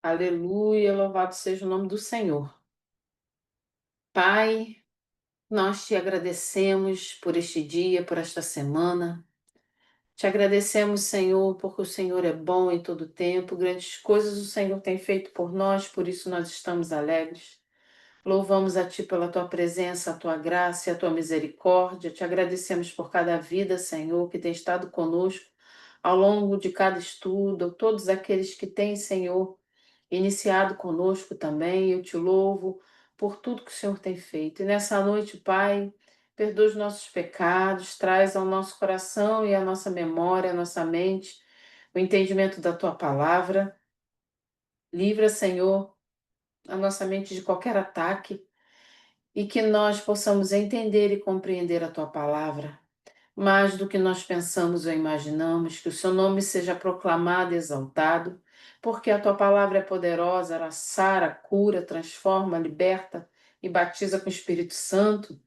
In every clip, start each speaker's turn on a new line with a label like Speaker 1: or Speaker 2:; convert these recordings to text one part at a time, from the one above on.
Speaker 1: Aleluia, louvado seja o nome do Senhor. Pai, nós te agradecemos por este dia, por esta semana. Te agradecemos, Senhor, porque o Senhor é bom em todo tempo. Grandes coisas o Senhor tem feito por nós, por isso nós estamos alegres. Louvamos a Ti pela Tua presença, a Tua graça e a Tua misericórdia. Te agradecemos por cada vida, Senhor, que tem estado conosco ao longo de cada estudo, todos aqueles que têm, Senhor, iniciado conosco também. Eu te louvo por tudo que o Senhor tem feito. E nessa noite, Pai, perdoa os nossos pecados, traz ao nosso coração e à nossa memória, à nossa mente, o entendimento da Tua palavra. Livra, Senhor, a nossa mente de qualquer ataque e que nós possamos entender e compreender a Tua palavra. Mais do que nós pensamos ou imaginamos, que o seu nome seja proclamado e exaltado, porque a tua palavra é poderosa, ela sara, cura, transforma, liberta e batiza com o Espírito Santo.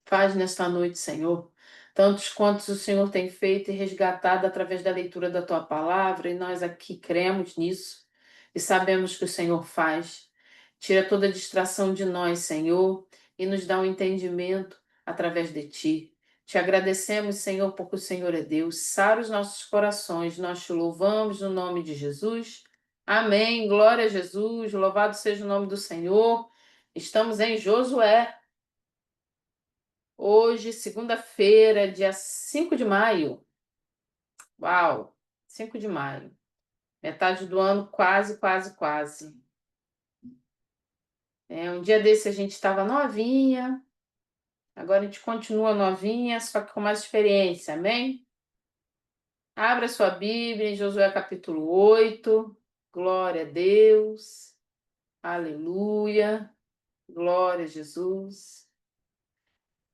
Speaker 1: Faz nesta noite, Senhor, tantos quantos o Senhor tem feito e resgatado através da leitura da tua palavra, e nós aqui cremos nisso e sabemos que o Senhor faz. Tira toda distração de nós, Senhor, e nos dá um entendimento através de ti. Te agradecemos, Senhor, porque o Senhor é Deus. Sara os nossos corações, nós te louvamos no nome de Jesus. Amém. Glória a Jesus. Louvado seja o nome do Senhor. Estamos em Josué. Hoje, segunda-feira, dia 5 de maio. Uau! 5 de maio. Metade do ano, quase, quase, quase. Um dia desse a gente estava novinha, agora a gente continua novinha, só que com mais experiência, amém? Abra sua Bíblia em Josué capítulo 8. Glória a Deus. Aleluia. Glória a Jesus.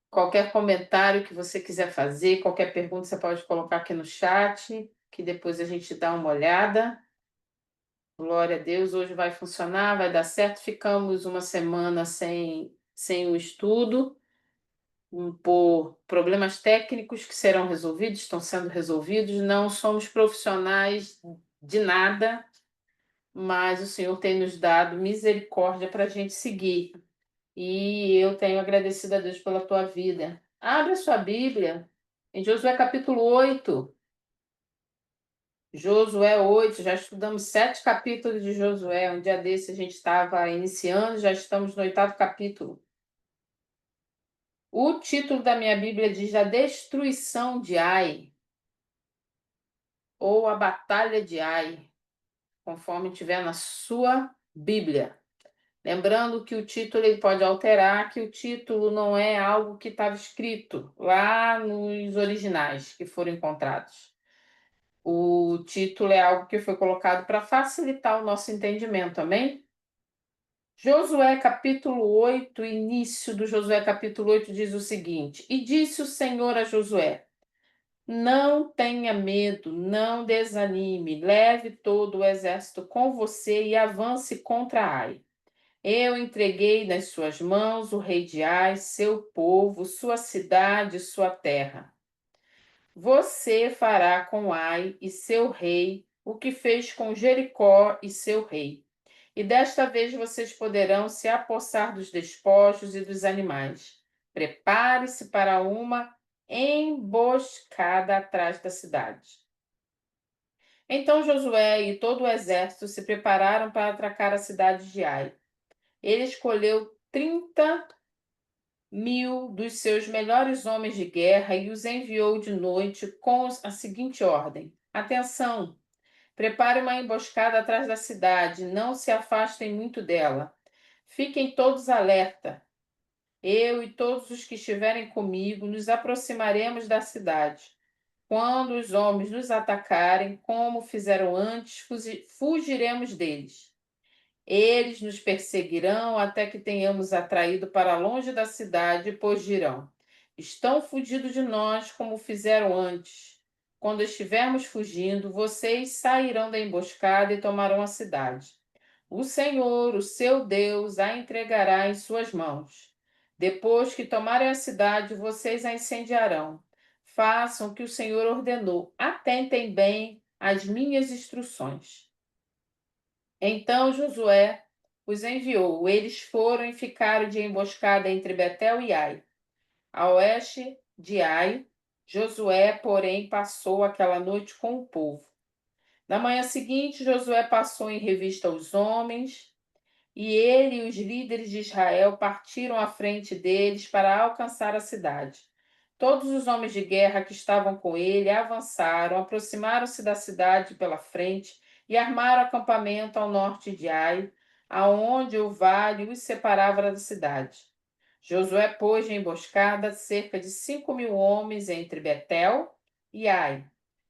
Speaker 1: Qualquer comentário que você quiser fazer, qualquer pergunta, você pode colocar aqui no chat, que depois a gente dá uma olhada. Glória a Deus, hoje vai funcionar, vai dar certo. Ficamos uma semana sem o estudo, por problemas técnicos que serão resolvidos, estão sendo resolvidos. Não somos profissionais de nada, mas o Senhor tem nos dado misericórdia para a gente seguir. E eu tenho agradecido a Deus pela tua vida. Abre a sua Bíblia em Josué capítulo 8. Josué 8, já estudamos 7 capítulos de Josué. Um dia desse a gente estava iniciando, já estamos no 8º capítulo. O título da minha Bíblia diz A Destruição de Ai, ou A Batalha de Ai, conforme tiver na sua Bíblia. Lembrando que o título ele pode alterar, que o título não é algo que estava escrito lá nos originais que foram encontrados. O título é algo que foi colocado para facilitar o nosso entendimento, amém? Josué capítulo 8, início do Josué capítulo 8 diz o seguinte: E disse o Senhor a Josué: Não tenha medo, não desanime, leve todo o exército com você e avance contra Ai. Eu entreguei nas suas mãos o rei de Ai, seu povo, sua cidade, sua terra. Você fará com Ai e seu rei o que fez com Jericó e seu rei. E desta vez vocês poderão se apossar dos despojos e dos animais. Prepare-se para uma emboscada atrás da cidade. Então Josué e todo o exército se prepararam para atracar a cidade de Ai. Ele escolheu 30.000 dos seus melhores homens de guerra e os enviou de noite com a seguinte ordem: Atenção! Prepare uma emboscada atrás da cidade, não se afastem muito dela. Fiquem todos alerta. Eu e todos os que estiverem comigo nos aproximaremos da cidade. Quando os homens nos atacarem, como fizeram antes, fugiremos deles. Eles nos perseguirão até que tenhamos atraído para longe da cidade, pois dirão: Estão fugindo de nós como fizeram antes. Quando estivermos fugindo, vocês sairão da emboscada e tomarão a cidade. O Senhor, o seu Deus, a entregará em suas mãos. Depois que tomarem a cidade, vocês a incendiarão. Façam o que o Senhor ordenou. Atentem bem às minhas instruções. Então Josué os enviou. Eles foram e ficaram de emboscada entre Betel e Ai, a oeste de Ai. Josué, porém, passou aquela noite com o povo. Na manhã seguinte, Josué passou em revista os homens, e ele e os líderes de Israel partiram à frente deles para alcançar a cidade. Todos os homens de guerra que estavam com ele avançaram, aproximaram-se da cidade pela frente e armaram acampamento ao norte de Ai, aonde o vale os separava da cidade. Josué pôs em emboscada cerca de 5.000 homens entre Betel e Ai,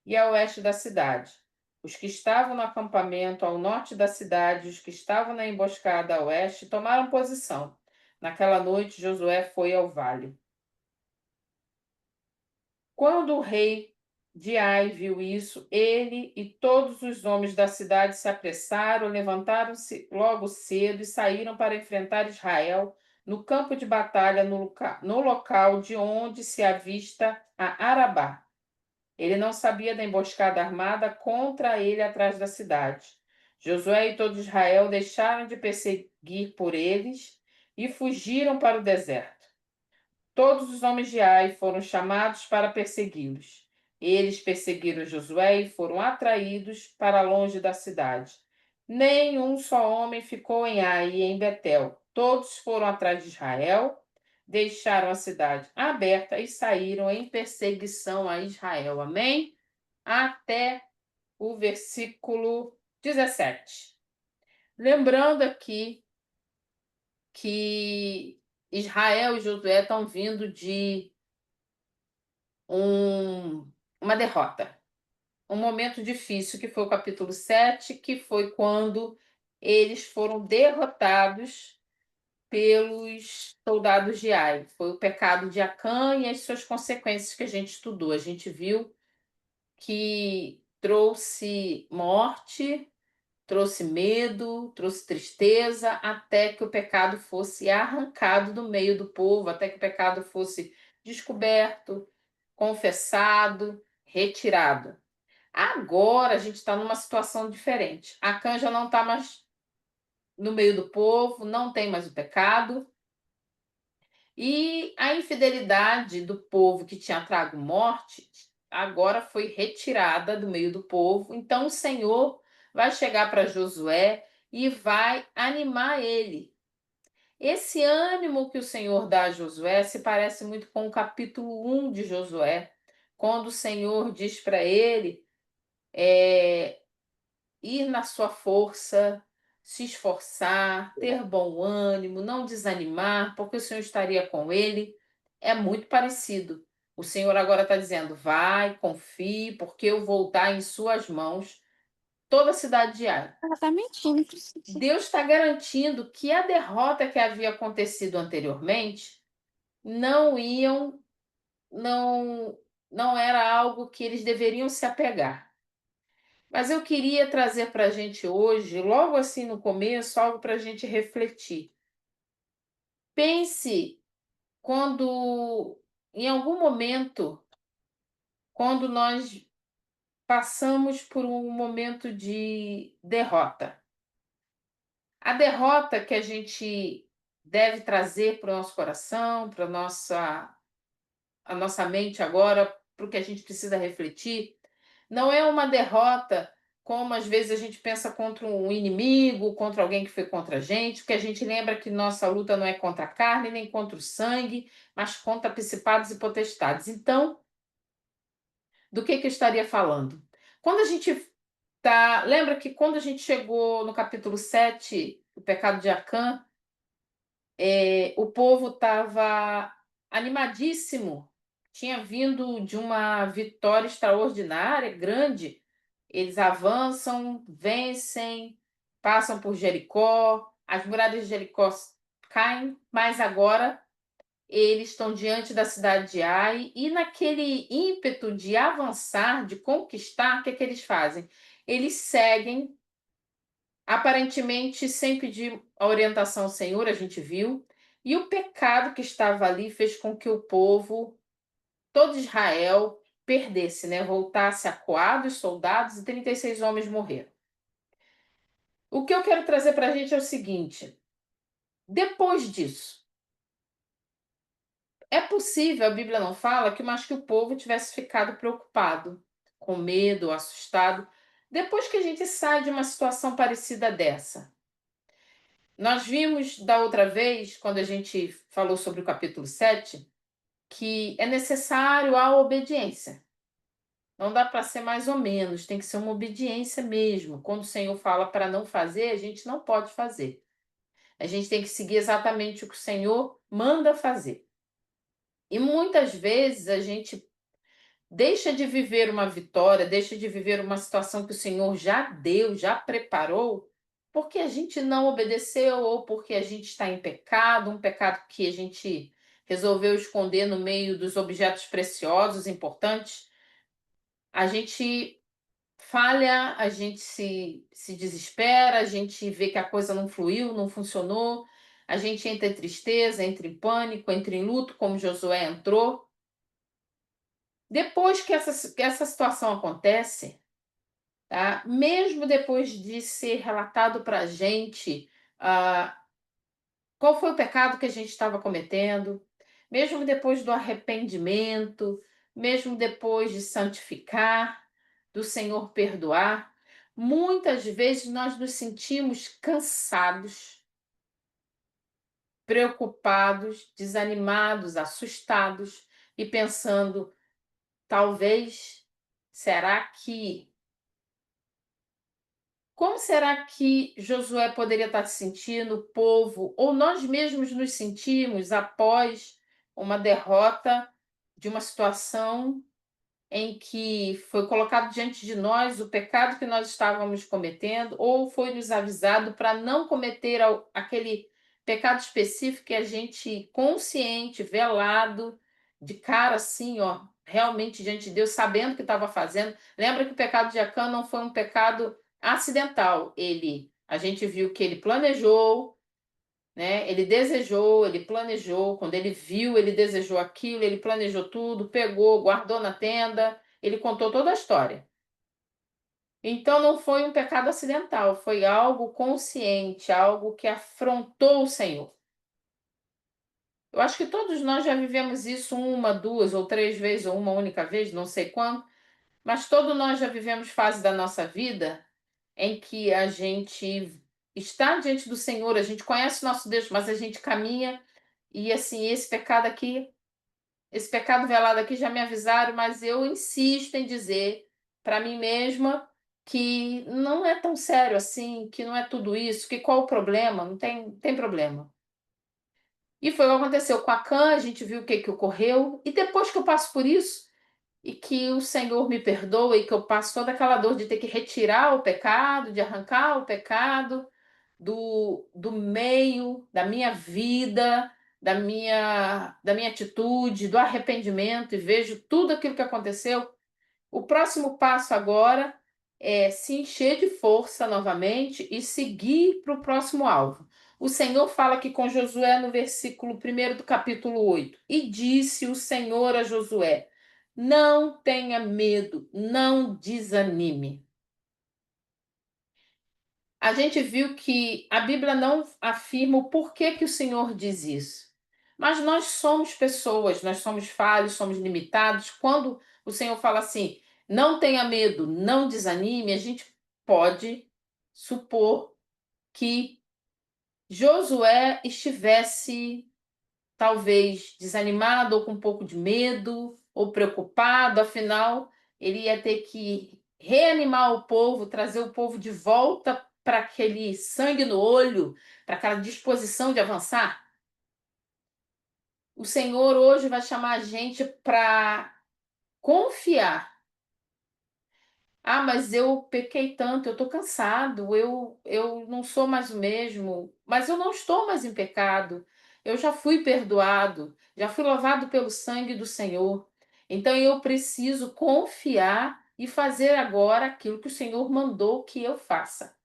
Speaker 1: e a oeste da cidade. Os que estavam no acampamento ao norte da cidade e os que estavam na emboscada a oeste tomaram posição. Naquela noite, Josué foi ao vale. Quando o rei de Ai viu isso, ele e todos os homens da cidade se apressaram, levantaram-se logo cedo e saíram para enfrentar Israel no campo de batalha no local de onde se avista a Arabá. Ele não sabia da emboscada armada contra ele atrás da cidade. Josué e todo Israel deixaram de perseguir por eles e fugiram para o deserto. Todos os homens de Ai foram chamados para persegui-los. Eles perseguiram Josué e foram atraídos para longe da cidade. Nenhum só homem ficou em Ai e em Betel. Todos foram atrás de Israel, deixaram a cidade aberta e saíram em perseguição a Israel. Amém? Até o versículo 17. Lembrando aqui que Israel e Josué estão vindo de um, uma derrota, um momento difícil, que foi o capítulo 7, que foi quando eles foram derrotados pelos soldados de Ai. Foi o pecado de Acã e as suas consequências que a gente estudou. A gente viu que trouxe morte, trouxe medo, trouxe tristeza, até que o pecado fosse arrancado do meio do povo, até que o pecado fosse descoberto, confessado, retirado. Agora a gente está numa situação diferente. Acã já não está mais no meio do povo, não tem mais o pecado, e a infidelidade do povo que tinha trago morte agora foi retirada do meio do povo. Então o Senhor vai chegar para Josué e vai animar ele. Esse ânimo que o Senhor dá a Josué se parece muito com o capítulo 1 de Josué, quando o Senhor diz para ele ir na sua força, se esforçar, ter bom ânimo, não desanimar, porque o Senhor estaria com ele. É muito parecido. O Senhor agora está dizendo: vai, confie, porque eu vou dar em suas mãos toda a cidade de Ai.
Speaker 2: Ela tá mentindo.
Speaker 1: Deus está garantindo que a derrota que havia acontecido anteriormente não iam, não, não era algo que eles deveriam se apegar. Mas eu queria trazer para a gente hoje, logo assim no começo, algo para a gente refletir. Pense quando, em algum momento, quando nós passamos por um momento de derrota. A derrota que a gente deve trazer para o nosso coração, para a nossa mente agora, para o que a gente precisa refletir, não é uma derrota como às vezes a gente pensa contra um inimigo, contra alguém que foi contra a gente, porque a gente lembra que nossa luta não é contra a carne nem contra o sangue, mas contra principados e potestades. Então, do que eu estaria falando? Quando a gente lembra que quando a gente chegou no capítulo 7, o pecado de Acã, o povo estava animadíssimo, tinha vindo de uma vitória extraordinária, grande. Eles avançam, vencem, passam por Jericó, as muralhas de Jericó caem, mas agora eles estão diante da cidade de Ai e naquele ímpeto de avançar, de conquistar, o que é que eles fazem? Eles seguem, aparentemente sem pedir a orientação ao Senhor, a gente viu, e o pecado que estava ali fez com que o povo, todo Israel, perdesse, né? Voltasse acuado, os soldados, e 36 homens morreram. O que eu quero trazer para a gente é o seguinte: depois disso, é possível, a Bíblia não fala, mas que o povo tivesse ficado preocupado, com medo, assustado, depois que a gente sai de uma situação parecida dessa. Nós vimos da outra vez, quando a gente falou sobre o capítulo 7, que é necessário a obediência. Não dá para ser mais ou menos, tem que ser uma obediência mesmo. Quando o Senhor fala para não fazer, a gente não pode fazer. A gente tem que seguir exatamente o que o Senhor manda fazer. E muitas vezes a gente deixa de viver uma vitória, deixa de viver uma situação que o Senhor já deu, já preparou, porque a gente não obedeceu ou porque a gente está em pecado, um pecado que a gente resolveu esconder no meio dos objetos preciosos, importantes. A gente falha, a gente se desespera, a gente vê que a coisa não fluiu, não funcionou, a gente entra em tristeza, entra em pânico, entra em luto, como Josué entrou. Depois que essa situação acontece, tá? Mesmo depois de ser relatado para a gente qual foi o pecado que a gente estava cometendo, mesmo depois do arrependimento, mesmo depois de santificar, do Senhor perdoar, muitas vezes nós nos sentimos cansados, preocupados, desanimados, assustados e pensando, talvez, será que como será que Josué poderia estar se sentindo, o povo, ou nós mesmos nos sentimos após uma derrota de uma situação em que foi colocado diante de nós o pecado que nós estávamos cometendo, ou foi nos avisado para não cometer aquele pecado específico que a gente consciente, velado, de cara assim, ó, realmente diante de Deus, sabendo o que estava fazendo. Lembra que o pecado de Acã não foi um pecado acidental. A gente viu que ele planejou, né? Ele desejou, ele planejou, quando ele viu, ele desejou aquilo, ele planejou tudo, pegou, guardou na tenda, ele contou toda a história. Então não foi um pecado acidental, foi algo consciente, algo que afrontou o Senhor. Eu acho que todos nós já vivemos isso uma, duas ou três vezes, ou uma única vez, não sei quando, mas todos nós já vivemos fase da nossa vida em que a gente está diante do Senhor, a gente conhece o nosso Deus, mas a gente caminha e assim, esse pecado velado aqui já me avisaram, mas eu insisto em dizer para mim mesma que não é tão sério assim, que não é tudo isso, que qual o problema? Não tem problema. E foi o que aconteceu com a Cã, a gente viu o que ocorreu, e depois que eu passo por isso, e que o Senhor me perdoa, e que eu passo toda aquela dor de ter que retirar o pecado, de arrancar o pecado, do meio da minha vida, da minha atitude, do arrependimento e vejo tudo aquilo que aconteceu. O próximo passo agora é se encher de força novamente e seguir para o próximo alvo. O Senhor fala aqui com Josué no versículo 1 do capítulo 8. E disse o Senhor a Josué: não tenha medo, não desanime. A gente viu que a Bíblia não afirma o porquê que o Senhor diz isso. Mas nós somos pessoas, nós somos falhos, somos limitados. Quando o Senhor fala assim, não tenha medo, não desanime, a gente pode supor que Josué estivesse talvez desanimado ou com um pouco de medo ou preocupado, afinal, ele ia ter que reanimar o povo, trazer o povo de volta para aquele sangue no olho, para aquela disposição de avançar. O Senhor hoje vai chamar a gente para confiar. Ah, mas eu pequei tanto, eu estou cansado, eu não sou mais o mesmo, mas eu não estou mais em pecado. Eu já fui perdoado, já fui lavado pelo sangue do Senhor. Então eu preciso confiar e fazer agora aquilo que o Senhor mandou que eu faça.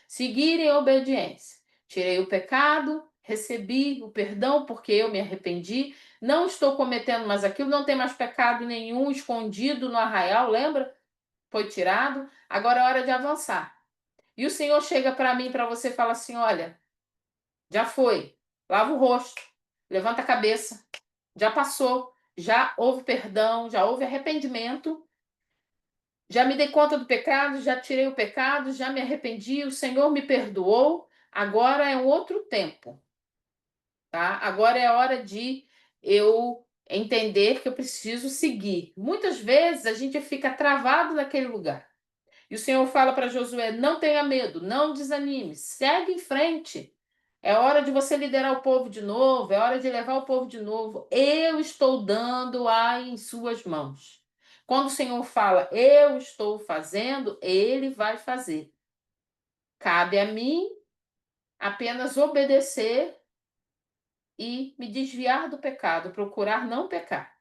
Speaker 1: Seguir em obediência. Tirei o pecado, recebi o perdão porque eu me arrependi, não estou cometendo mais aquilo, não tem mais pecado nenhum escondido no arraial, lembra? Foi tirado, agora é hora de avançar. E o Senhor chega para mim, para você, e fala assim: olha, já foi, lava o rosto, levanta a cabeça, já passou, já houve perdão, já houve arrependimento, já me dei conta do pecado, já tirei o pecado, já me arrependi, o Senhor me perdoou, agora é um outro tempo, tá? Agora é hora de eu entender que eu preciso seguir. Muitas vezes a gente fica travado naquele lugar. E o Senhor fala para Josué: não tenha medo, não desanime, segue em frente. É hora de você liderar o povo de novo, é hora de levar o povo de novo. Eu estou dando-a em suas mãos. Quando o Senhor fala, eu estou fazendo, ele vai fazer. Cabe a mim apenas obedecer e me desviar do pecado, procurar não pecar.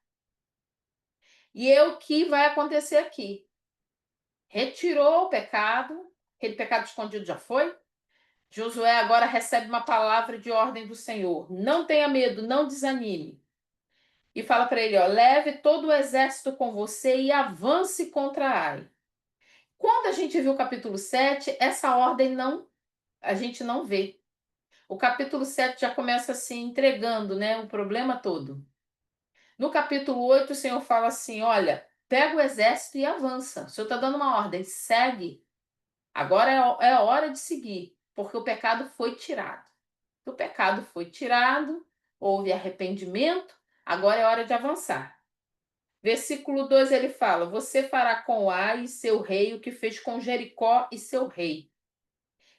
Speaker 1: E é o que vai acontecer aqui. Retirou o pecado, aquele pecado escondido já foi. Josué agora recebe uma palavra de ordem do Senhor. Não tenha medo, não desanime. E fala para ele, ó, leve todo o exército com você e avance contra Ai. Quando a gente viu o capítulo 7, essa ordem a gente não vê. O capítulo 7 já começa assim entregando, né, o problema todo. No capítulo 8, o Senhor fala assim, olha, pega o exército e avança. O Senhor está dando uma ordem, segue. Agora é hora de seguir, porque o pecado foi tirado. O pecado foi tirado, houve arrependimento, agora é hora de avançar. Versículo 2 ele fala: você fará com Ai seu rei o que fez com Jericó e seu rei.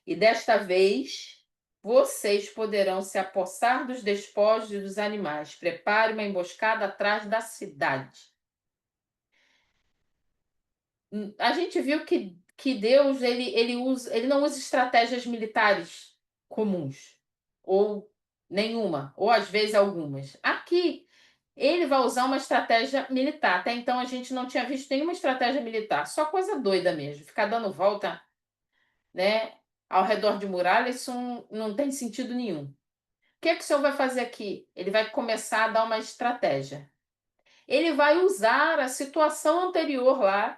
Speaker 1: E desta vez vocês poderão se apossar dos despojos e dos animais. Prepare uma emboscada atrás da cidade. A gente viu que Deus ele não usa estratégias militares comuns, ou nenhuma, ou às vezes algumas. Aqui ele vai usar uma estratégia militar. Até então a gente não tinha visto nenhuma estratégia militar, só coisa doida mesmo, ficar dando volta, né, ao redor de muralhas, isso não tem sentido nenhum. O que é que o senhor vai fazer aqui? Ele vai começar a dar uma estratégia. Ele vai usar a situação anterior lá,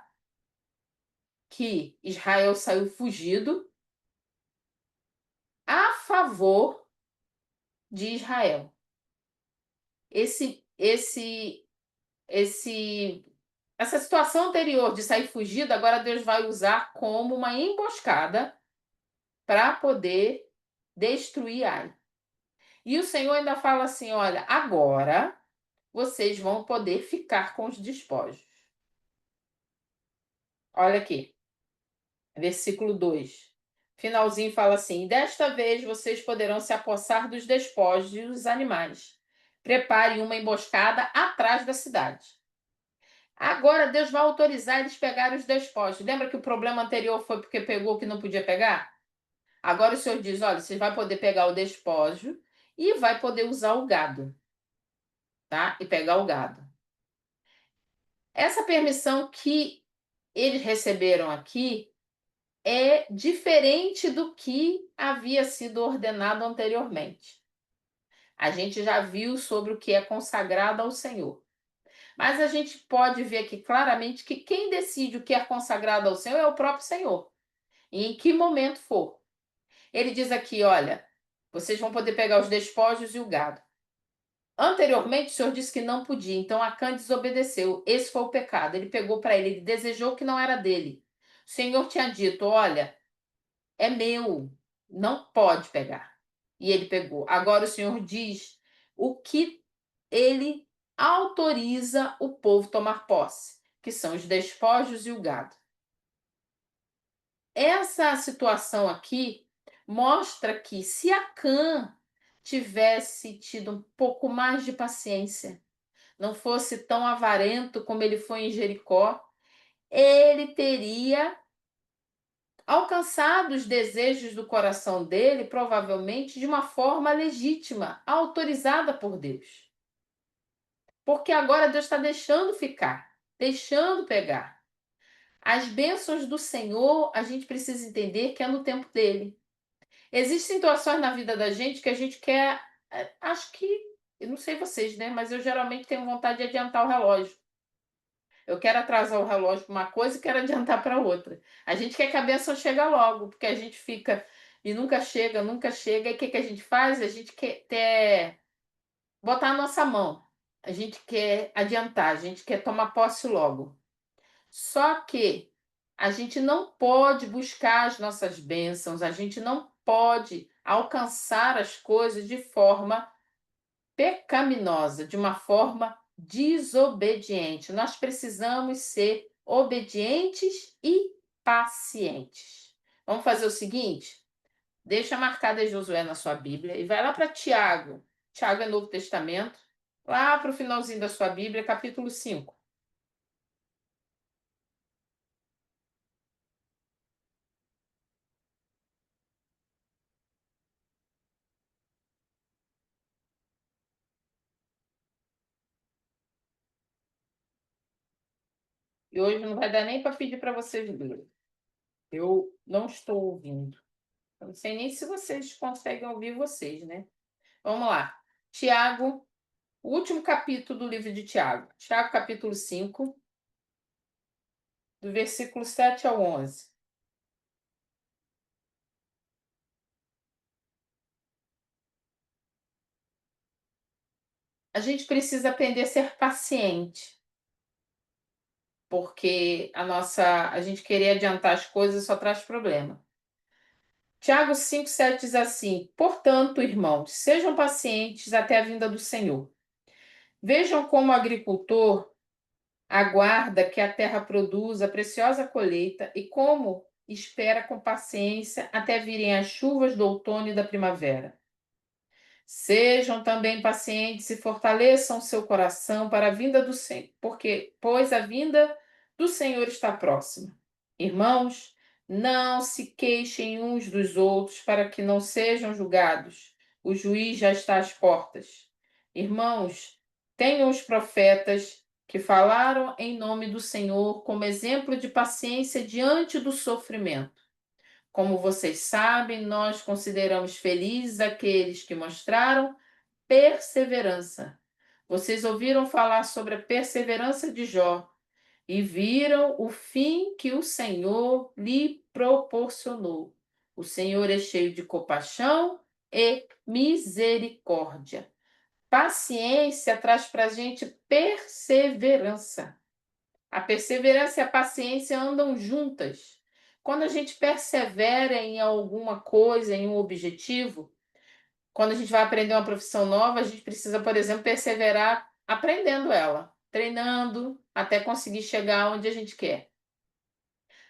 Speaker 1: que Israel saiu fugido, a favor de Israel. Esse, esse, esse, essa situação anterior de sair fugido, agora Deus vai usar como uma emboscada para poder destruir Ai. E o Senhor ainda fala assim: olha, agora vocês vão poder ficar com os despojos. Olha aqui, versículo 2. Finalzinho fala assim: desta vez vocês poderão se apossar dos despojos e dos animais. Prepare uma emboscada atrás da cidade. Agora Deus vai autorizar eles pegarem os despojos. Lembra que o problema anterior foi porque pegou o que não podia pegar? Agora o Senhor diz: olha, você vai poder pegar o despojo e vai poder usar o gado, tá? E pegar o gado. Essa permissão que eles receberam aqui é diferente do que havia sido ordenado anteriormente. A gente já viu sobre o que é consagrado ao Senhor. Mas a gente pode ver aqui claramente que quem decide o que é consagrado ao Senhor é o próprio Senhor. E em que momento for. Ele diz aqui, olha, vocês vão poder pegar os despojos e o gado. Anteriormente, o Senhor disse que não podia, então Acã desobedeceu. Esse foi o pecado. Ele pegou para ele desejou o que não era dele. O Senhor tinha dito, olha, é meu, não pode pegar. E ele pegou. Agora o Senhor diz o que ele autoriza o povo tomar posse, que são os despojos e o gado. Essa situação aqui mostra que se Acã tivesse tido um pouco mais de paciência, não fosse tão avarento como ele foi em Jericó, ele teria alcançado os desejos do coração dele, provavelmente de uma forma legítima, autorizada por Deus. Porque agora Deus está deixando ficar, deixando pegar. As bênçãos do Senhor, a gente precisa entender que é no tempo dele. Existem situações na vida da gente que a gente quer, acho que, eu não sei vocês, né? Mas eu geralmente tenho vontade de adiantar o relógio. Eu quero atrasar o relógio para uma coisa e quero adiantar para outra. A gente quer que a bênção chegue logo, porque a gente fica e nunca chega, nunca chega. E o que que a gente faz? A gente quer botar a nossa mão. A gente quer adiantar, a gente quer tomar posse logo. Só que a gente não pode buscar as nossas bênçãos, a gente não pode alcançar as coisas de forma pecaminosa, de uma forma desobediente. Nós precisamos ser obedientes e pacientes. Vamos fazer o seguinte? Deixa marcado aí Josué na sua Bíblia e vai lá para Tiago. Tiago é Novo Testamento. Lá para o finalzinho da sua Bíblia, capítulo 5. E hoje não vai dar nem para pedir para vocês lerem. Eu não estou ouvindo. Eu não sei nem se vocês conseguem ouvir vocês, né? Vamos lá. Tiago, o último capítulo do livro de Tiago. Tiago, capítulo 5, do versículo 7 ao 11. A gente precisa aprender a ser paciente, porque a gente querer adiantar as coisas só traz problema. Tiago 5, 7 diz assim: Portanto, irmãos, sejam pacientes até a vinda do Senhor. Vejam como o agricultor aguarda que a terra produza a preciosa colheita e como espera com paciência até virem as chuvas do outono e da primavera. Sejam também pacientes e fortaleçam seu coração para a vinda do Senhor, pois a vinda do Senhor está próxima. Irmãos, não se queixem uns dos outros para que não sejam julgados. O juiz já está às portas. Irmãos, tenham os profetas que falaram em nome do Senhor como exemplo de paciência diante do sofrimento. Como vocês sabem, nós consideramos felizes aqueles que mostraram perseverança. Vocês ouviram falar sobre a perseverança de Jó e viram o fim que o Senhor lhe proporcionou. O Senhor é cheio de compaixão e misericórdia. Paciência traz para a gente perseverança. A perseverança e a paciência andam juntas. Quando a gente persevera em alguma coisa, em um objetivo, quando a gente vai aprender uma profissão nova, a gente precisa, por exemplo, perseverar aprendendo ela, treinando até conseguir chegar onde a gente quer.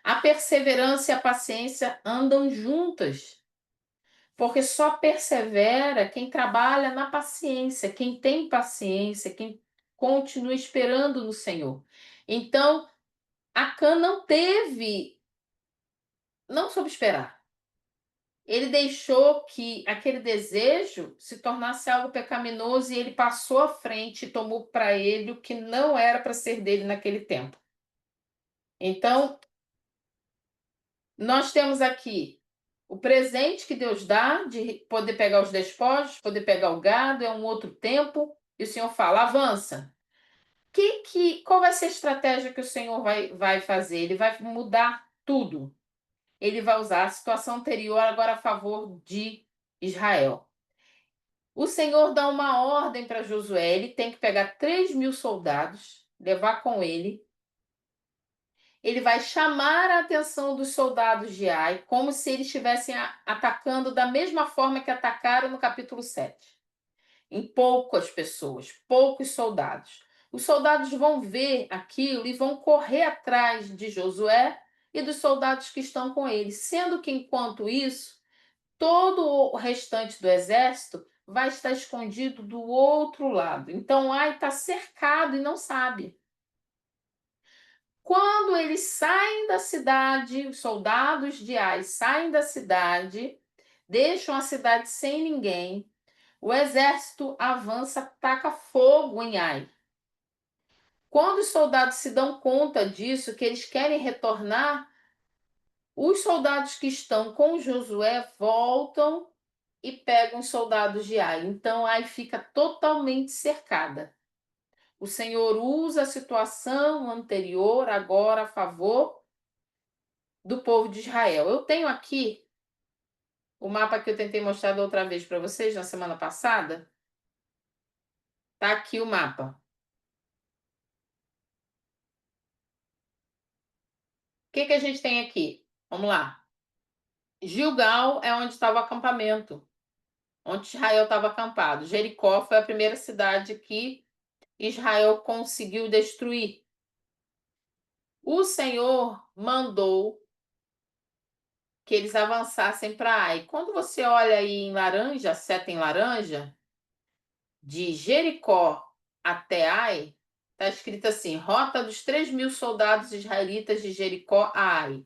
Speaker 1: A perseverança e a paciência andam juntas, porque só persevera quem trabalha na paciência, quem tem paciência, quem continua esperando no Senhor. Então, Acã não soube esperar. Ele deixou que aquele desejo se tornasse algo pecaminoso e ele passou à frente e tomou para ele o que não era para ser dele naquele tempo. Então, nós temos aqui o presente que Deus dá de poder pegar os despojos, poder pegar o gado, é um outro tempo, e o Senhor fala: avança. Qual vai ser a estratégia que o Senhor vai fazer? Ele vai mudar tudo. Ele vai usar a situação anterior agora a favor de Israel. O Senhor dá uma ordem para Josué, ele tem que pegar 3.000 soldados, levar com ele. Ele vai chamar a atenção dos soldados de Ai, como se eles estivessem atacando da mesma forma que atacaram no capítulo 7. Em poucas pessoas, poucos soldados. Os soldados vão ver aquilo e vão correr atrás de Josué e dos soldados que estão com ele, sendo que enquanto isso, todo o restante do exército vai estar escondido do outro lado. Então Ai está cercado e não sabe. Quando eles saem da cidade, os soldados de Ai saem da cidade, deixam a cidade sem ninguém, o exército avança, taca fogo em Ai. Quando os soldados se dão conta disso, que eles querem retornar, os soldados que estão com Josué voltam e pegam os soldados de Ai. Então Ai fica totalmente cercada. O Senhor usa a situação anterior agora a favor do povo de Israel. Eu tenho aqui o mapa que eu tentei mostrar da outra vez para vocês na semana passada. Tá aqui o mapa. O que que a gente tem aqui? Vamos lá. Gilgal é onde estava o acampamento, onde Israel estava acampado. Jericó foi a primeira cidade que Israel conseguiu destruir. O Senhor mandou que eles avançassem para Ai. Quando você olha aí em laranja, seta em laranja, de Jericó até Ai, está escrito assim: Rota dos 3.000 soldados israelitas de Jericó a Ai.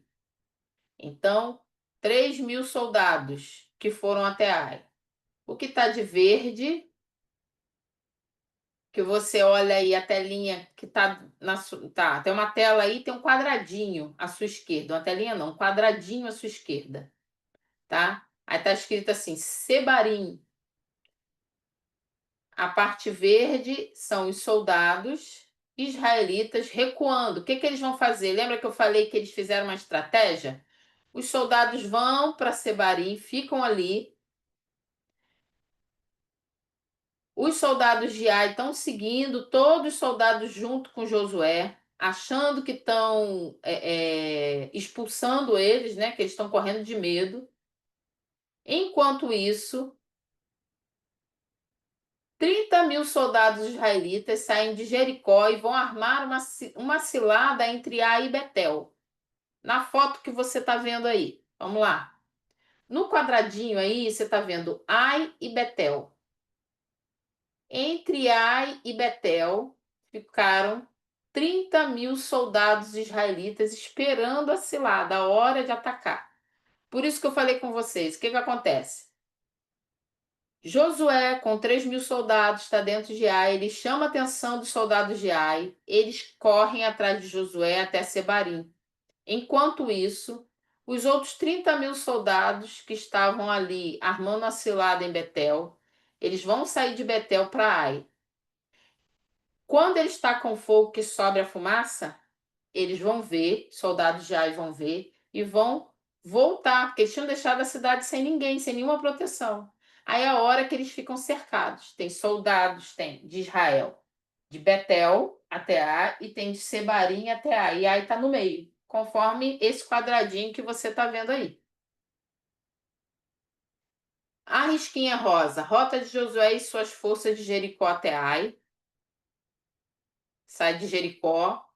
Speaker 1: Então, 3.000 soldados que foram até Ai. O que está de verde, que você olha aí a telinha que está tá, tem uma tela aí, tem um quadradinho à sua esquerda. Uma telinha não, um quadradinho à sua esquerda, tá? Aí tá escrito assim, Sebarim. A parte verde são os soldados israelitas recuando. O que que eles vão fazer? Lembra que eu falei que eles fizeram uma estratégia? Os soldados vão para Sebarim, ficam ali. Os soldados de Ai estão seguindo, todos os soldados junto com Josué, achando que estão expulsando eles, né? Que eles estão correndo de medo. Enquanto isso, 30.000 soldados israelitas saem de Jericó e vão armar uma cilada entre Ai e Betel. Na foto que você está vendo aí. Vamos lá. No quadradinho aí, você está vendo Ai e Betel. Entre Ai e Betel ficaram 30.000 soldados israelitas esperando a cilada, a hora de atacar. Por isso que eu falei com vocês, o que que acontece? Josué, com 3.000 soldados, está dentro de Ai, ele chama a atenção dos soldados de Ai, eles correm atrás de Josué até Sebarim. Enquanto isso, os outros 30.000 soldados que estavam ali armando a cilada em Betel, eles vão sair de Betel para Ai. Quando ele está com fogo que sobe a fumaça, eles vão ver, soldados de Ai vão ver, e vão voltar, porque eles tinham deixado a cidade sem ninguém, sem nenhuma proteção. Aí é a hora que eles ficam cercados. Tem soldados, tem de Israel, de Betel até Ai, e tem de Sebarim até Ai. E Ai está no meio, conforme esse quadradinho que você está vendo aí. A risquinha rosa, rota de Josué e suas forças de Jericó até Ai. Sai de Jericó,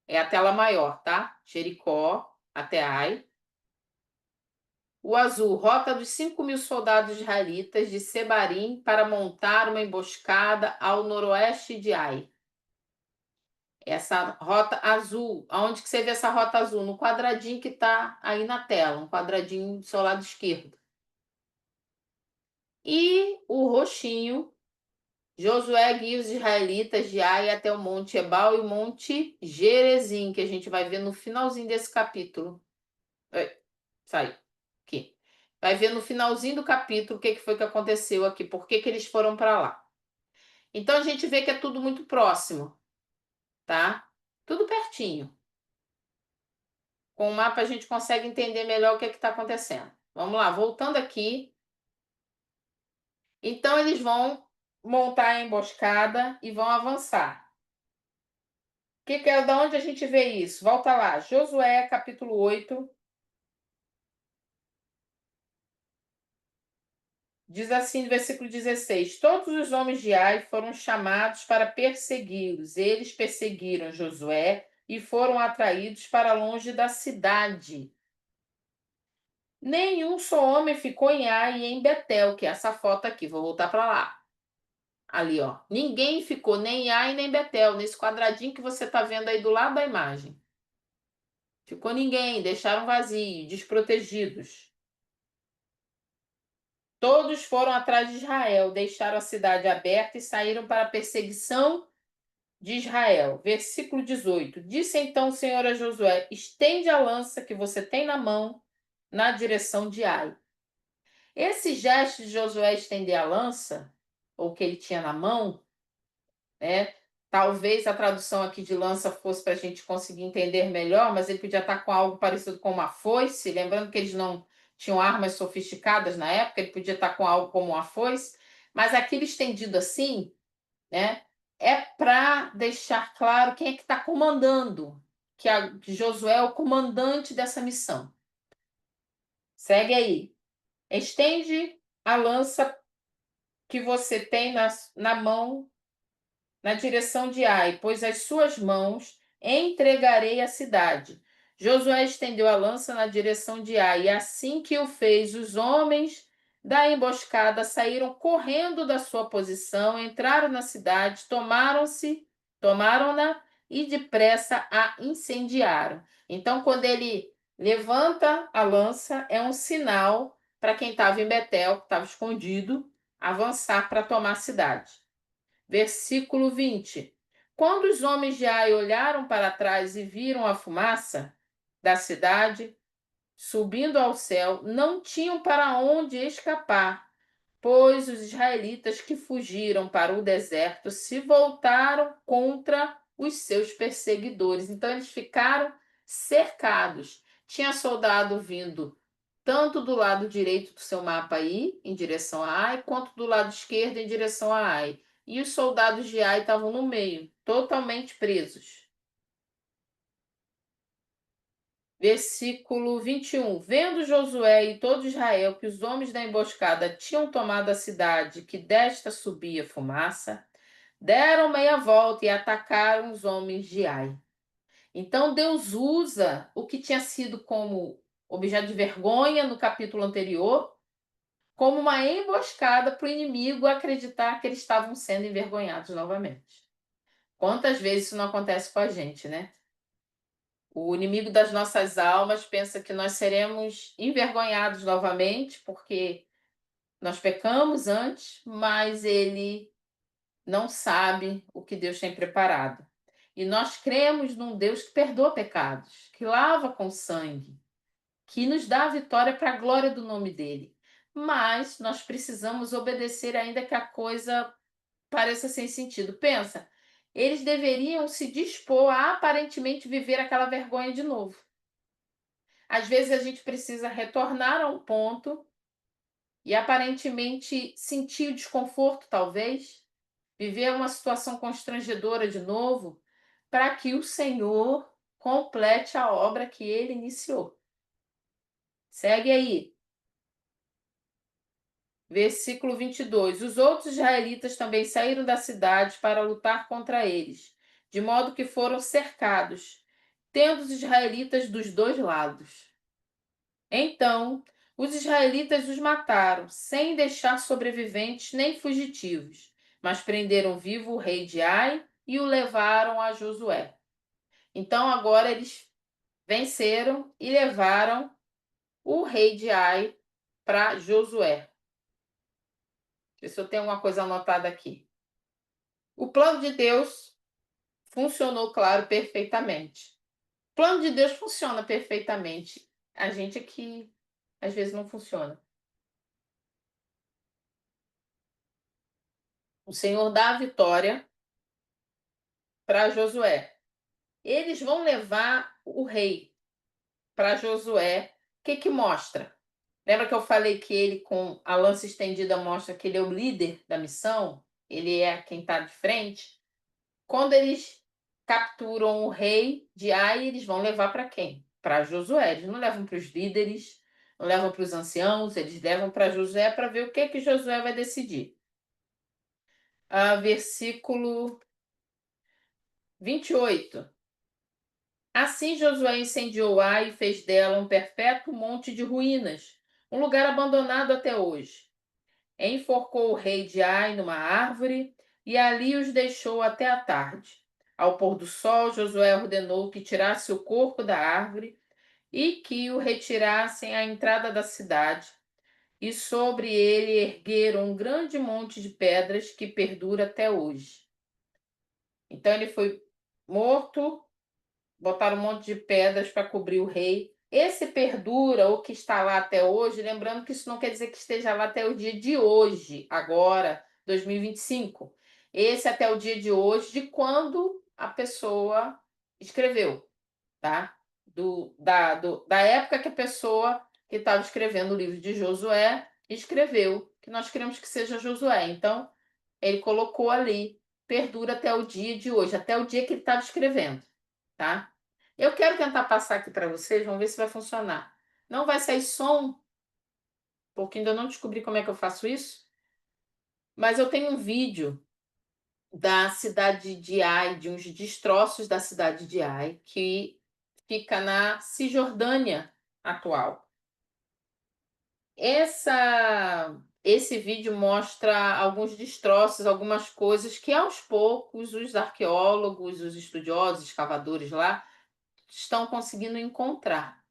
Speaker 1: é a tela maior, tá? Jericó até Ai. O azul, rota dos 5.000 soldados israelitas de Sebarim para montar uma emboscada ao noroeste de Ai. Essa rota azul, aonde que você vê essa rota azul? No quadradinho que está aí na tela, um quadradinho do seu lado esquerdo. E o roxinho, Josué guia os israelitas de Ai até o Monte Ebal e o Monte Gerezim, que a gente vai ver no finalzinho desse capítulo. Saiu. Aqui. Vai ver no finalzinho do capítulo o que que foi que aconteceu aqui, por que que eles foram para lá. Então a gente vê que é tudo muito próximo, tá? Tudo pertinho. Com o mapa a gente consegue entender melhor o que é que está acontecendo. Vamos lá, voltando aqui. Então eles vão montar a emboscada e vão avançar. Que é da onde a gente vê isso? Volta lá, Josué, capítulo 8. Diz assim no versículo 16: Todos os homens de Ai foram chamados para persegui-los. Eles perseguiram Josué e foram atraídos para longe da cidade. Nenhum só homem ficou em Ai e em Betel, que é essa foto aqui. Vou voltar para lá. Ali, ó. Ninguém ficou nem em Ai nem em Betel, nesse quadradinho que você está vendo aí do lado da imagem. Ficou ninguém, deixaram vazio, desprotegidos. Todos foram atrás de Israel, deixaram a cidade aberta e saíram para a perseguição de Israel. Versículo 18. Disse então o Senhor a Josué: Estende a lança que você tem na mão na direção de Ai. Esse gesto de Josué estender a lança, ou que ele tinha na mão, né? Talvez a tradução aqui de lança fosse para a gente conseguir entender melhor, mas ele podia estar com algo parecido com uma foice, lembrando que eles não tinham armas sofisticadas na época, ele podia estar com algo como uma foice, mas aquilo estendido assim, né, é para deixar claro quem é que está comandando, que Josué é o comandante dessa missão. Segue aí. Estende a lança que você tem na mão na direção de Ai, pois as suas mãos entregarei a cidade. Josué estendeu a lança na direção de Ai, e assim que o fez, os homens da emboscada saíram correndo da sua posição, entraram na cidade, tomaram-na e depressa a incendiaram. Então, quando ele levanta a lança, é um sinal para quem estava em Betel, que estava escondido, avançar para tomar a cidade. Versículo 20. Quando os homens de Ai olharam para trás e viram a fumaça da cidade subindo ao céu, não tinham para onde escapar, pois os israelitas que fugiram para o deserto se voltaram contra os seus perseguidores. Então eles ficaram cercados. Tinha soldado vindo tanto do lado direito do seu mapa aí, em direção a Ai, quanto do lado esquerdo em direção a Ai. E os soldados de Ai estavam no meio, totalmente presos. Versículo 21. Vendo Josué e todo Israel que os homens da emboscada tinham tomado a cidade, que desta subia fumaça, deram meia volta e atacaram os homens de Ai. Então Deus usa o que tinha sido como objeto de vergonha no capítulo anterior, como uma emboscada para o inimigo acreditar que eles estavam sendo envergonhados novamente. Quantas vezes isso não acontece com a gente, né? O inimigo das nossas almas pensa que nós seremos envergonhados novamente porque nós pecamos antes, mas ele não sabe o que Deus tem preparado. E nós cremos num Deus que perdoa pecados, que lava com sangue, que nos dá a vitória para a glória do nome dele. Mas nós precisamos obedecer ainda que a coisa pareça sem sentido. Pensa, eles deveriam se dispor a aparentemente viver aquela vergonha de novo. Às vezes a gente precisa retornar a um ponto e aparentemente sentir o desconforto, talvez, viver uma situação constrangedora de novo, para que o Senhor complete a obra que ele iniciou. Segue aí. Versículo 22. Os outros israelitas também saíram da cidade para lutar contra eles, de modo que foram cercados, tendo os israelitas dos dois lados. Então, os israelitas os mataram, sem deixar sobreviventes nem fugitivos, mas prenderam vivo o rei de Ai e o levaram a Josué. Então, agora eles venceram e levaram o rei de Ai para Josué. Deixa eu ver se eu tenho uma coisa anotada aqui. O plano de Deus funcionou, claro, perfeitamente. O plano de Deus funciona perfeitamente. A gente é que às vezes não funciona. O Senhor dá a vitória para Josué. Eles vão levar o rei para Josué. O que que mostra? Lembra que eu falei que ele, com a lança estendida, mostra que ele é o líder da missão? Ele é quem está de frente. Quando eles capturam o rei de Ai, eles vão levar para quem? Para Josué. Eles não levam para os líderes, não levam para os anciãos, eles levam para Josué para ver o que que Josué vai decidir. Versículo 28. Assim Josué incendiou Ai e fez dela um perpétuo monte de ruínas, um lugar abandonado até hoje. Enforcou o rei de Ai numa árvore e ali os deixou até a tarde. Ao pôr do sol, Josué ordenou que tirasse o corpo da árvore e que o retirassem à entrada da cidade, e sobre ele ergueram um grande monte de pedras que perdura até hoje. Então ele foi morto, botaram um monte de pedras para cobrir o rei. Esse perdura, ou que está lá até hoje, lembrando que isso não quer dizer que esteja lá até o dia de hoje, agora, 2025. Esse até o dia de hoje, de quando a pessoa escreveu, tá? Da época que a pessoa que estava escrevendo o livro de Josué escreveu, que nós queremos que seja Josué. Então, ele colocou ali, perdura até o dia de hoje, até o dia que ele estava escrevendo, tá? Eu quero tentar passar aqui para vocês, vamos ver se vai funcionar. Não vai sair som, porque ainda não descobri como é que eu faço isso, mas eu tenho um vídeo da cidade de Ai, de uns destroços da cidade de Ai, que fica na Cisjordânia atual. Esse vídeo mostra alguns destroços, algumas coisas que aos poucos os arqueólogos, os estudiosos, escavadores lá estão conseguindo encontrar.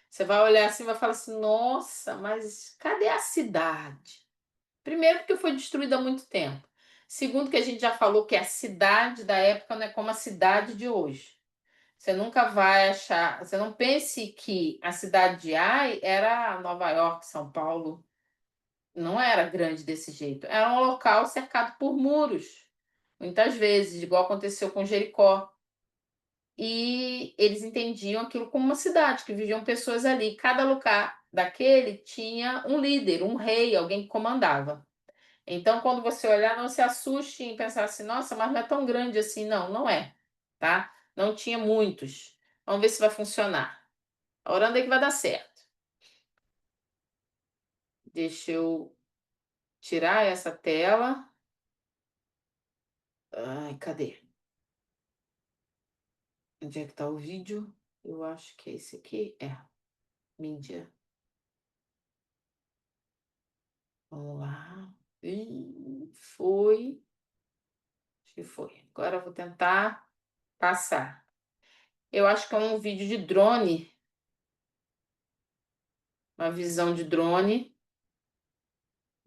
Speaker 1: Você vai olhar assim e vai falar assim: nossa, mas cadê a cidade? Primeiro, porque foi destruída há muito tempo. Segundo, que a gente já falou que a cidade da época não é como a cidade de hoje. Você nunca vai achar. Você não pense que a cidade de Ai era Nova York, São Paulo. Não era grande desse jeito. Era um local cercado por muros. Muitas vezes, igual aconteceu com Jericó. E eles entendiam aquilo como uma cidade, que viviam pessoas ali. Cada lugar daquele tinha um líder, um rei, alguém que comandava. Então, quando você olhar, não se assuste em pensar assim, nossa, mas não é tão grande assim. Não, não é, tá? Não tinha muitos. Vamos ver se vai funcionar. Orando aí que vai dar certo. Deixa eu tirar essa tela. Ai, cadê? Onde é que tá o vídeo? Eu acho que é esse aqui. É, mídia. Vamos lá. Foi. Acho que foi. Agora eu vou tentar passar. Eu acho que é um vídeo de drone, uma visão de drone,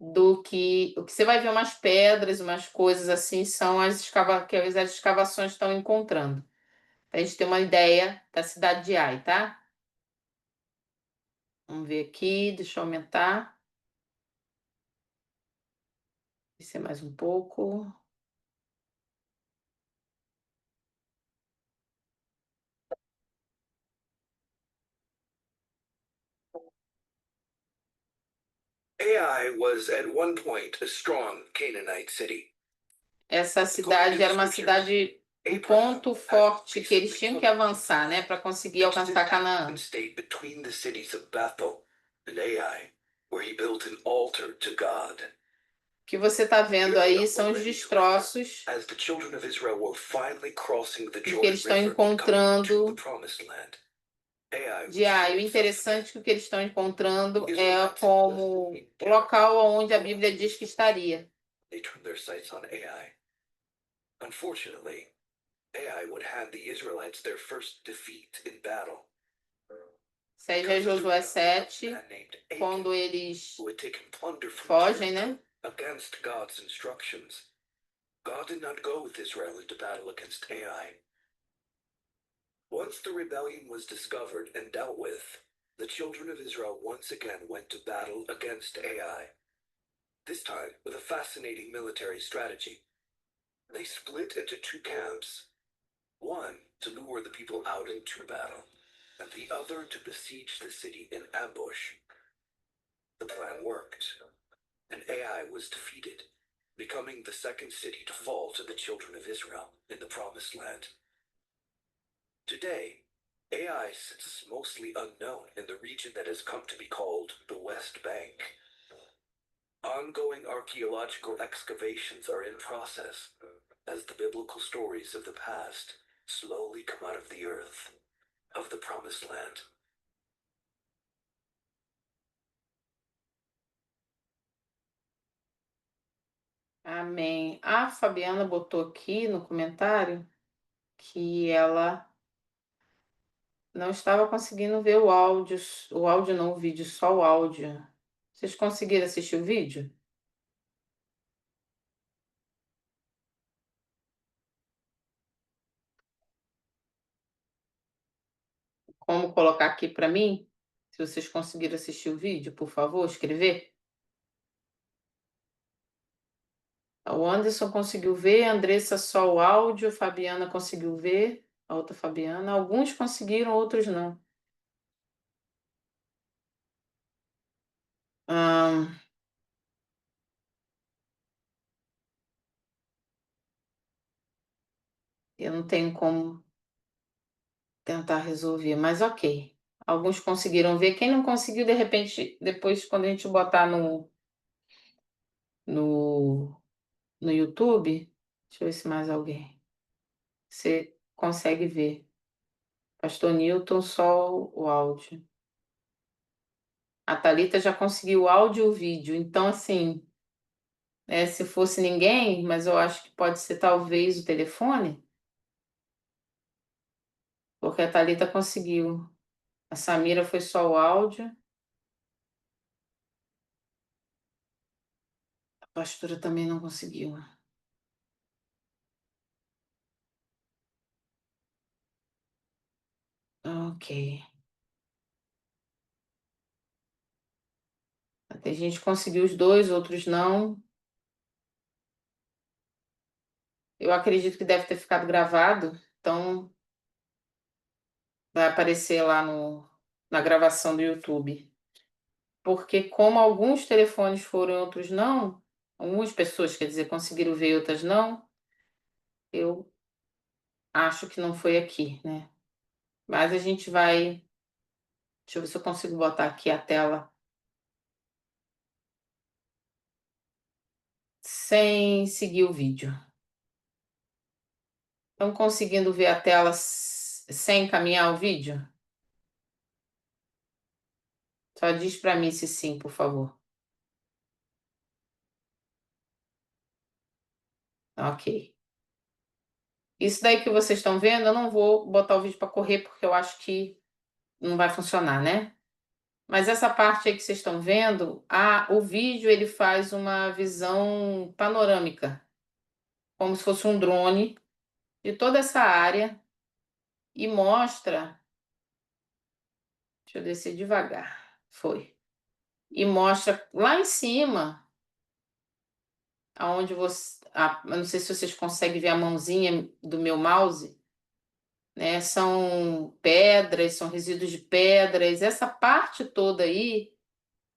Speaker 1: do que o que você vai ver umas pedras, umas coisas assim, são que as escavações estão encontrando. Pra gente ter uma ideia da cidade de Ai, tá? Vamos ver aqui, deixa eu aumentar. Descer mais um pouco.
Speaker 2: Ai was at one point a strong Canaanite city.
Speaker 1: Essa cidade era uma cidade, um ponto forte que eles tinham que avançar, né, para conseguir alcançar Canaã.
Speaker 2: Stayed between the cities of Bethel and Ai, where he built an altar to God.
Speaker 1: O que você está vendo aí são os destroços
Speaker 2: As the children of Israel were finally crossing the
Speaker 1: que
Speaker 2: Jordan
Speaker 1: eles estão
Speaker 2: River and coming to
Speaker 1: encontrando
Speaker 2: the promised land.
Speaker 1: de Ai. O interessante é que o que eles estão encontrando é como o local onde a Bíblia diz que estaria.
Speaker 2: They turned their sights on Ai. Unfortunately, Ai would hand the Israelites their first defeat in battle.
Speaker 1: Isso aí já é Josué 7, quando eles fogem, né?
Speaker 2: Against God's instructions. God did not go with Israel into battle against Ai. Once the rebellion was discovered and dealt with, the children of Israel once again went to battle against Ai. This time with a fascinating military strategy. They split into two camps. One to lure the people out into battle, and the other to besiege the city in ambush. The plan worked, and Ai was defeated, becoming the second city to fall to the children of Israel in the Promised Land. Today, Ai sits mostly unknown in the region that has come to be called the West Bank. Ongoing archaeological excavations are in process as the biblical stories of the past slowly come out of the earth of the Promised Land.
Speaker 1: Amém. A Fabiana botou aqui no comentário que ela não estava conseguindo ver o áudio não, o vídeo, só o áudio. Vocês conseguiram assistir o vídeo? Como colocar aqui para mim? Se vocês conseguiram assistir o vídeo, por favor, escrever. O Anderson conseguiu ver, a Andressa só o áudio, a Fabiana conseguiu ver, a outra Fabiana. Alguns conseguiram, outros não. Ahn, eu não tenho como tentar resolver, mas ok. Alguns conseguiram ver. Quem não conseguiu, de repente, depois, quando a gente botar no, no YouTube, deixa eu ver se mais alguém. Você consegue ver. Pastor Newton, só o áudio. A Thalita já conseguiu o áudio e o vídeo. Então, assim, se fosse ninguém, mas eu acho que pode ser talvez o telefone, porque a Thalita conseguiu. A Samira foi só o áudio. A pastora também não conseguiu. Ok. Tem gente que conseguiu os dois, outros não. Eu acredito que deve ter ficado gravado, então vai aparecer lá na gravação do YouTube. Porque como alguns telefones foram e outros não, algumas pessoas, quer dizer, conseguiram ver e outras não, eu acho que não foi aqui, né? Mas a gente vai. Deixa eu ver se eu consigo botar aqui a tela sem seguir o vídeo. Estão conseguindo ver a tela sem encaminhar o vídeo? Só diz para mim se sim, por favor. Ok. Isso daí que vocês estão vendo, eu não vou botar o vídeo para correr porque eu acho que não vai funcionar, né? Mas essa parte aí que vocês estão vendo, o vídeo ele faz uma visão panorâmica, como se fosse um drone de toda essa área e mostra, deixa eu descer devagar, foi. E mostra lá em cima, aonde você, eu não sei se vocês conseguem ver a mãozinha do meu mouse, né? São pedras, são resíduos de pedras, essa parte toda aí,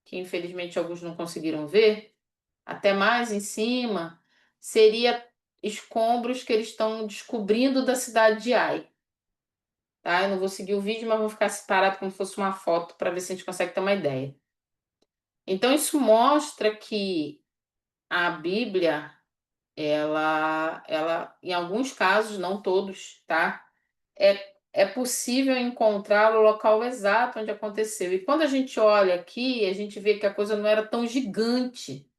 Speaker 1: que infelizmente alguns não conseguiram ver, até mais em cima, seria escombros que eles estão descobrindo da cidade de Ai. Tá? Eu não vou seguir o vídeo, mas vou ficar separado como se fosse uma foto para ver se a gente consegue ter uma ideia. Então, isso mostra que a Bíblia, ela, em alguns casos, não todos, tá? É possível encontrar o local exato onde aconteceu. E quando a gente olha aqui, a gente vê que a coisa não era tão gigante.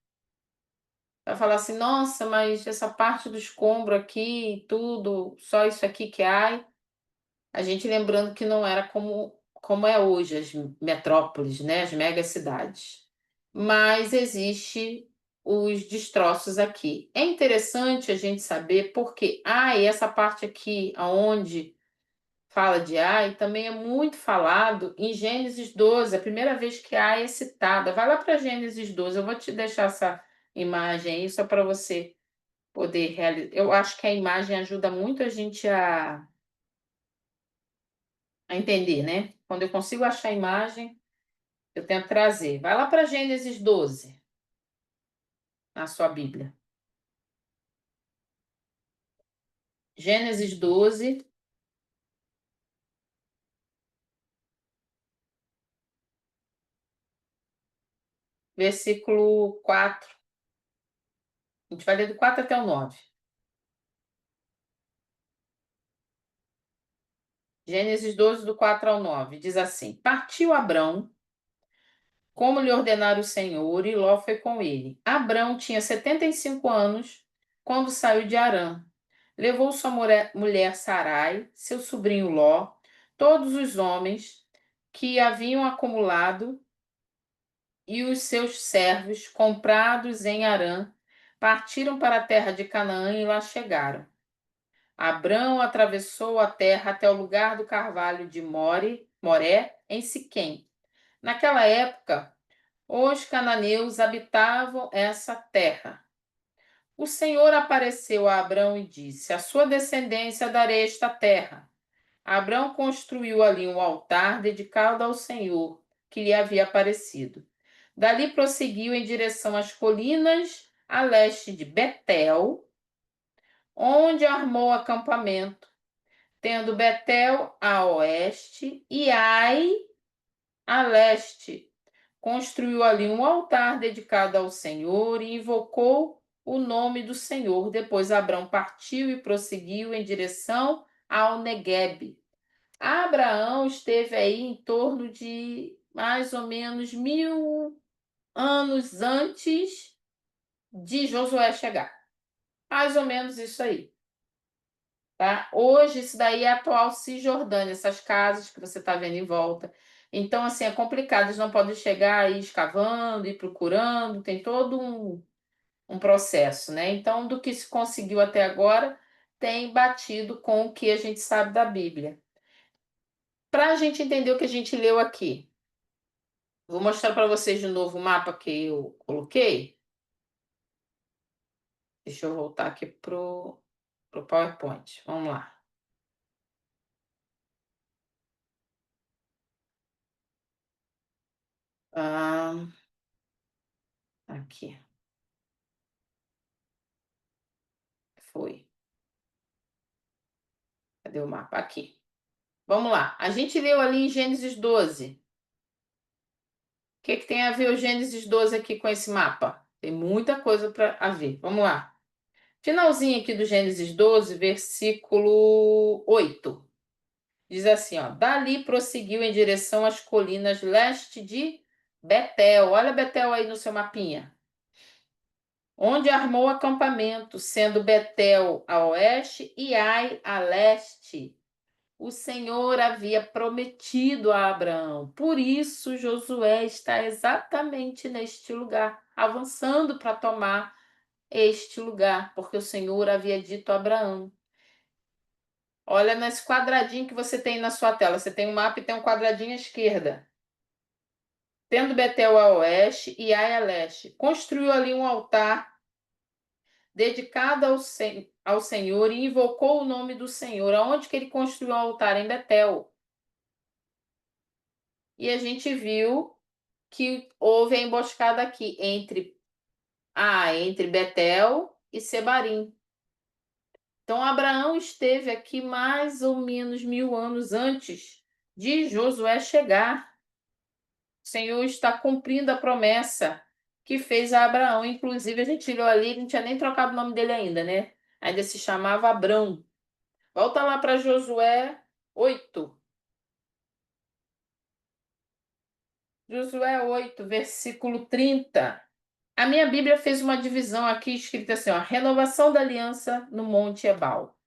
Speaker 1: Vai falar assim, nossa, mas essa parte do escombro aqui, tudo, só isso aqui que há. A gente lembrando que não era como é hoje, as metrópoles, né, as megacidades. Mas existe os destroços aqui. É interessante a gente saber porque, e essa parte aqui, aonde fala de Ai, também é muito falado em Gênesis 12, a primeira vez que Ai é citada. Vai lá para Gênesis 12, eu vou te deixar essa imagem aí só para você poder realizar. Eu acho que a imagem ajuda muito a gente a entender, né? Quando eu consigo achar a imagem, eu tento trazer. Vai lá para Gênesis 12, na sua Bíblia. Gênesis 12, versículo 4. A gente vai ler do 4 até o 9. Gênesis 12, do 4 ao 9. Diz assim: Partiu Abrão, como lhe ordenara o Senhor, e Ló foi com ele. Abrão tinha 75 anos quando saiu de Harã. Levou sua mulher Sarai, seu sobrinho Ló, todos os homens que haviam acumulado e os seus servos, comprados em Harã, partiram para a terra de Canaã e lá chegaram. Abrão atravessou a terra até o lugar do carvalho de Moré, em Siquém. Naquela época, os cananeus habitavam essa terra. O Senhor apareceu a Abrão e disse: A sua descendência darei esta terra. Abrão construiu ali um altar dedicado ao Senhor, que lhe havia aparecido. Dali prosseguiu em direção às colinas a leste de Betel, onde armou acampamento, tendo Betel a oeste e Ai a leste. Construiu ali um altar dedicado ao Senhor e invocou o nome do Senhor. Depois Abrão partiu e prosseguiu em direção ao Neguebe. Abraão esteve aí em torno de mais ou menos 1000 anos antes de Josué chegar. Mais ou menos isso aí. Tá? Hoje, isso daí é a atual Cisjordânia, essas casas que você está vendo em volta. Então, assim, é complicado, eles não podem chegar aí escavando e procurando, tem todo um processo, né? Então, do que se conseguiu até agora, tem batido com o que a gente sabe da Bíblia. Para a gente entender o que a gente leu aqui, vou mostrar para vocês de novo o mapa que eu coloquei. Deixa eu voltar aqui pro PowerPoint. Vamos lá. Ah, aqui. Foi. Cadê o mapa? Aqui. Vamos lá. A gente leu ali em Gênesis 12. O que que tem a ver o Gênesis 12 aqui com esse mapa? Tem muita coisa para a ver. Vamos lá. Finalzinho aqui do Gênesis 12, versículo 8. Diz assim, ó. Dali prosseguiu em direção às colinas leste de Betel. Olha Betel aí no seu mapinha. Onde armou acampamento, sendo Betel a oeste e Ai a leste. O Senhor havia prometido a Abraão. Por isso, Josué está exatamente neste lugar, avançando para tomar este lugar, porque o Senhor havia dito a Abraão. Olha nesse quadradinho que você tem na sua tela. Você tem um mapa e tem um quadradinho à esquerda. Tendo Betel a oeste e Ai a leste. Construiu ali um altar dedicado ao Senhor e invocou o nome do Senhor. Aonde que ele construiu o altar? Em Betel. E a gente viu que houve a emboscada aqui entre Betel e Sebarim. Então Abraão esteve aqui mais ou menos 1000 anos antes de Josué chegar. O Senhor está cumprindo a promessa que fez a Abraão. Inclusive, a gente olhou ali, não tinha nem trocado o nome dele ainda, né? Ainda se chamava Abrão. Volta lá para Josué 8. Josué 8, versículo 30. A minha Bíblia fez uma divisão aqui escrita assim, ó, renovação da aliança no Monte Ebal.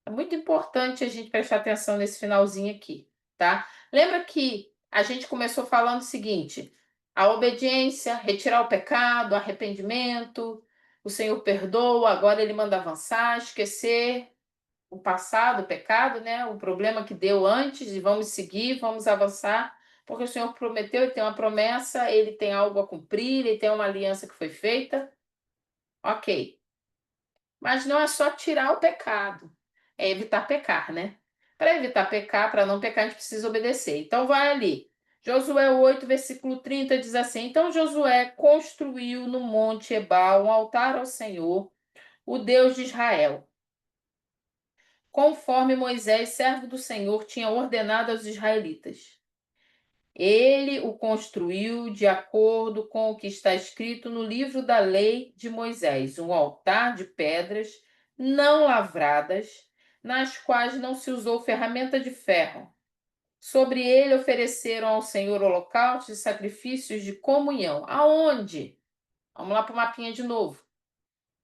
Speaker 1: É muito importante a gente prestar atenção nesse finalzinho aqui, tá? Lembra que a gente começou falando o seguinte: a obediência, retirar o pecado, arrependimento, o Senhor perdoa, agora ele manda avançar, esquecer o passado, o pecado, né? O problema que deu antes e vamos seguir, vamos avançar, porque o Senhor prometeu, ele tem uma promessa, ele tem algo a cumprir, ele tem uma aliança que foi feita. Ok. Mas não é só tirar o pecado, é evitar pecar, né? Para evitar pecar, para não pecar, a gente precisa obedecer. Então vai ali. Josué 8, versículo 30 diz assim: Então Josué construiu no monte Ebal um altar ao Senhor, o Deus de Israel, conforme Moisés, servo do Senhor, tinha ordenado aos israelitas. Ele o construiu de acordo com o que está escrito no livro da lei de Moisés, um altar de pedras não lavradas, nas quais não se usou ferramenta de ferro. Sobre ele ofereceram ao Senhor holocaustos e sacrifícios de comunhão. Aonde? Vamos lá para o mapinha de novo.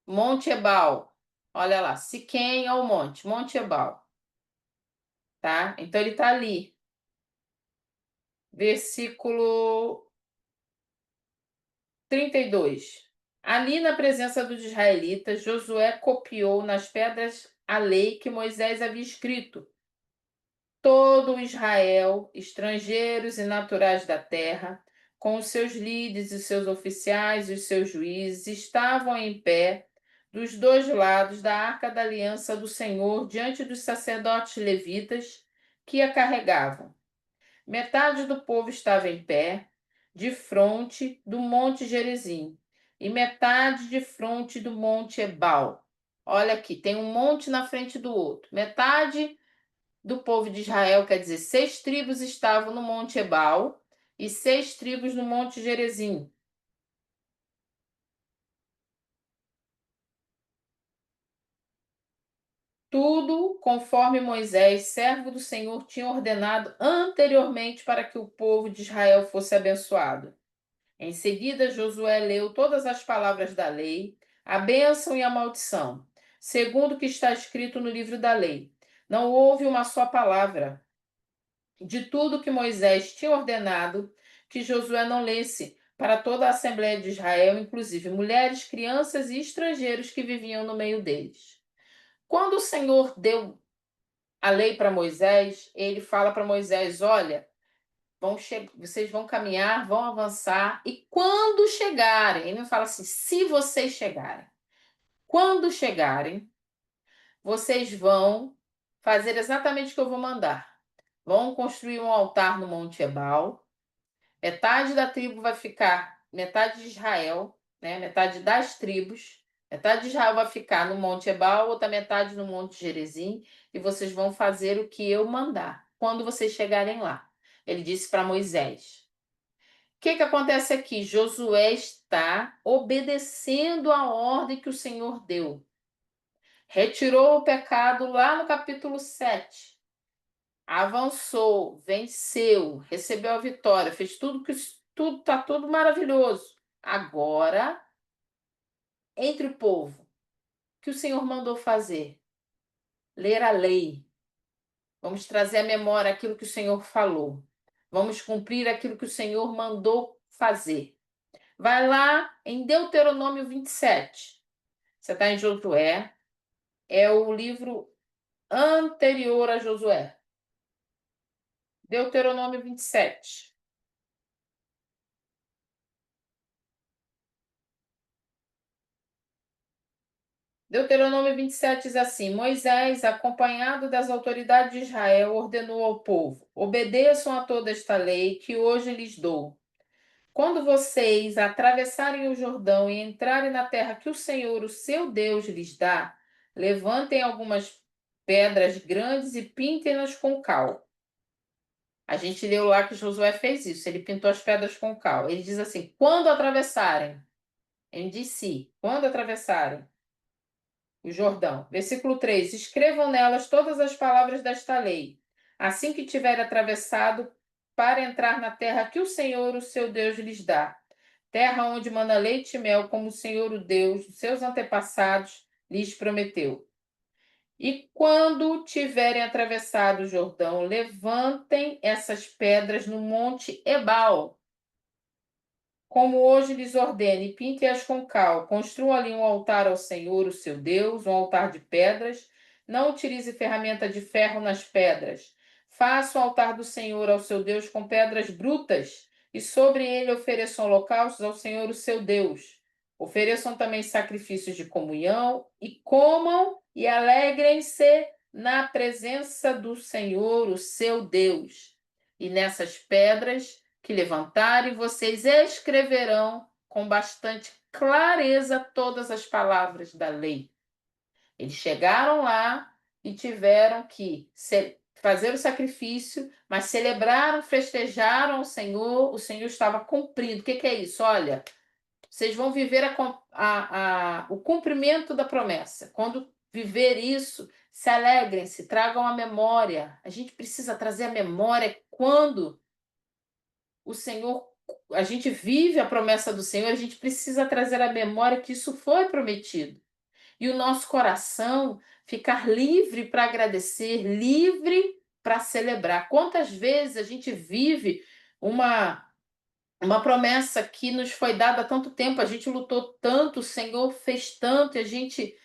Speaker 1: Monte Ebal. Olha lá, Siquém ao monte, Monte Ebal. Tá? Então ele está ali. Versículo 32. Ali na presença dos israelitas, Josué copiou nas pedras a lei que Moisés havia escrito. Todo Israel, estrangeiros e naturais da terra, com os seus líderes, os seus oficiais e os seus juízes, estavam em pé dos dois lados da arca da aliança do Senhor, diante dos sacerdotes levitas que a carregavam. Metade do povo estava em pé, de fronte do monte Gerizim, e metade de fronte do monte Ebal. Olha aqui, tem um monte na frente do outro. Metade do povo de Israel, quer dizer, 6 tribos estavam no monte Ebal e 6 tribos no monte Gerizim. Tudo conforme Moisés, servo do Senhor, tinha ordenado anteriormente para que o povo de Israel fosse abençoado. Em seguida, Josué leu todas as palavras da lei, a bênção e a maldição, segundo o que está escrito no livro da lei. Não houve uma só palavra de tudo que Moisés tinha ordenado que Josué não lesse para toda a Assembleia de Israel, inclusive mulheres, crianças e estrangeiros que viviam no meio deles. Quando o Senhor deu a lei para Moisés, ele fala para Moisés: olha, vocês vão caminhar, vão avançar, e quando chegarem, ele não fala assim, se vocês chegarem, quando chegarem, vocês vão fazer exatamente o que eu vou mandar. Vão construir um altar no Monte Ebal. Metade da tribo vai ficar, metade de Israel, né? Metade das tribos, metade de Israel vai ficar no Monte Ebal, outra metade no Monte Gerizim, e vocês vão fazer o que eu mandar, quando vocês chegarem lá. Ele disse para Moisés. O que acontece aqui? Josué está obedecendo a ordem que o Senhor deu. Retirou o pecado lá no capítulo 7. Avançou, venceu, recebeu a vitória, fez tudo que tudo tá tudo maravilhoso. Agora, entre o povo, o que o Senhor mandou fazer? Ler a lei. Vamos trazer à memória aquilo que o Senhor falou. Vamos cumprir aquilo que o Senhor mandou fazer. Vai lá em Deuteronômio 27. Você está em Josué. É o livro anterior a Josué. Deuteronômio 27. Deuteronômio 27 diz assim: Moisés, acompanhado das autoridades de Israel, ordenou ao povo: obedeçam a toda esta lei que hoje lhes dou. Quando vocês atravessarem o Jordão e entrarem na terra que o Senhor, o seu Deus, lhes dá, levantem algumas pedras grandes e pintem-nas com cal. A gente leu lá que Josué fez isso, ele pintou as pedras com cal. Ele diz assim: quando atravessarem, ele disse, quando atravessarem o Jordão. Versículo 3: escrevam nelas todas as palavras desta lei, assim que tiver atravessado para entrar na terra que o Senhor, o seu Deus, lhes dá. Terra onde mana leite e mel, como o Senhor, o Deus, os seus antepassados, lhes prometeu. E quando tiverem atravessado o Jordão, levantem essas pedras no monte Ebal, como hoje lhes ordene, e pintem-as com cal. Construam ali um altar ao Senhor, o seu Deus, um altar de pedras. Não utilize ferramenta de ferro nas pedras. Faça o altar do Senhor ao seu Deus com pedras brutas, e sobre ele ofereçam holocaustos ao Senhor, o seu Deus. Ofereçam também sacrifícios de comunhão, e comam e alegrem-se na presença do Senhor, o seu Deus. E nessas pedras que levantarem, vocês escreverão com bastante clareza todas as palavras da lei. Eles chegaram lá e tiveram que fazer o sacrifício, mas celebraram, festejaram o Senhor estava cumprindo. O que é isso? Olha, vocês vão viver o cumprimento da promessa. Quando viver isso, se alegrem-se, tragam a memória. A gente precisa trazer a memória quando o Senhor, a gente vive a promessa do Senhor, a gente precisa trazer à memória que isso foi prometido. E o nosso coração ficar livre para agradecer, livre para celebrar. Quantas vezes a gente vive uma promessa que nos foi dada há tanto tempo, a gente lutou tanto, o Senhor fez tanto, e a gente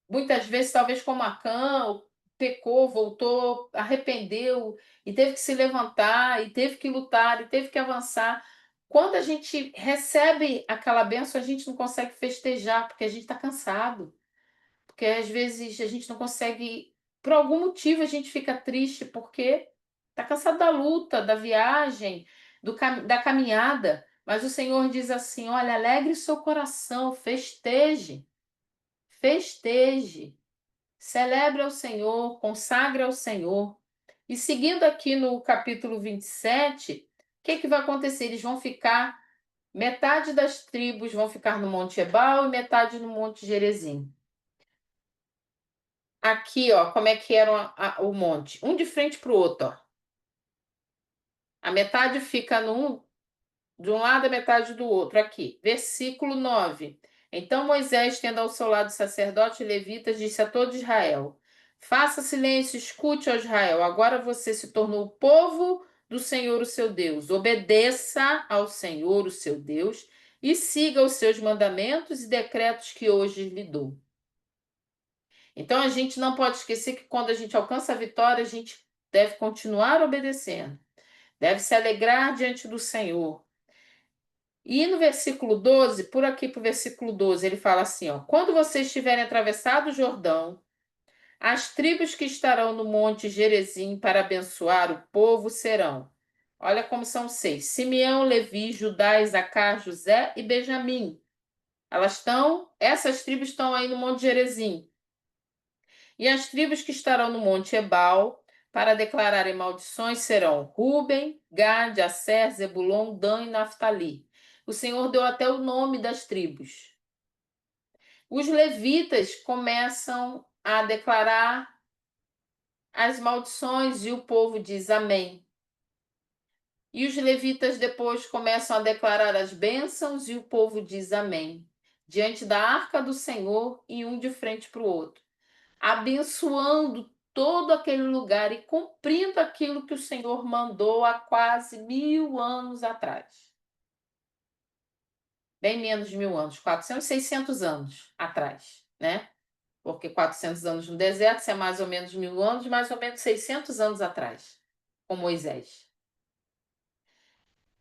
Speaker 1: muitas vezes, talvez como Acã, pecou, voltou, arrependeu, e teve que se levantar, e teve que lutar, e teve que avançar. Quando a gente recebe aquela bênção, a gente não consegue festejar, porque a gente está cansado. Porque às vezes a gente não consegue, por algum motivo, a gente fica triste, porque está cansado da luta, da viagem, da caminhada. Mas o Senhor diz assim: olha, alegre seu coração, festeje, festeje. Celebre ao Senhor, consagre ao Senhor. E seguindo aqui no capítulo 27, o que vai acontecer? Eles vão ficar, metade das tribos vão ficar no Monte Ebal e metade no Monte Gerizim. Aqui, ó, como é que era o monte? Um de frente para o outro, ó. A metade fica de um lado, a metade do outro. Aqui, versículo 9. Então Moisés, tendo ao seu lado os sacerdotes e levitas, disse a todo Israel: faça silêncio, escute, ó Israel. Agora você se tornou o povo do Senhor, o seu Deus. Obedeça ao Senhor, o seu Deus, e siga os seus mandamentos e decretos que hoje lhe dou. Então a gente não pode esquecer que quando a gente alcança a vitória, a gente deve continuar obedecendo, deve se alegrar diante do Senhor. E no versículo 12, por aqui para o versículo 12, ele fala assim: ó, quando vocês tiverem atravessado o Jordão, as tribos que estarão no monte Gerizim para abençoar o povo serão. Olha como são 6: Simeão, Levi, Judá, Isacar, José e Benjamim. Essas tribos estão aí no monte Gerizim. E as tribos que estarão no monte Ebal para declararem maldições serão Ruben, Gad, Asser, Zebulon, Dan e Naftali. O Senhor deu até o nome das tribos. Os levitas começam a declarar as maldições e o povo diz amém. E os levitas depois começam a declarar as bênçãos e o povo diz amém. Diante da arca do Senhor e um de frente para o outro, abençoando todo aquele lugar e cumprindo aquilo que o Senhor mandou há quase 1000 anos atrás. Bem menos de 1000 anos, 400, 600 anos atrás, né? Porque 400 anos no deserto, isso é mais ou menos 1000 anos, mais ou menos 600 anos atrás, com Moisés.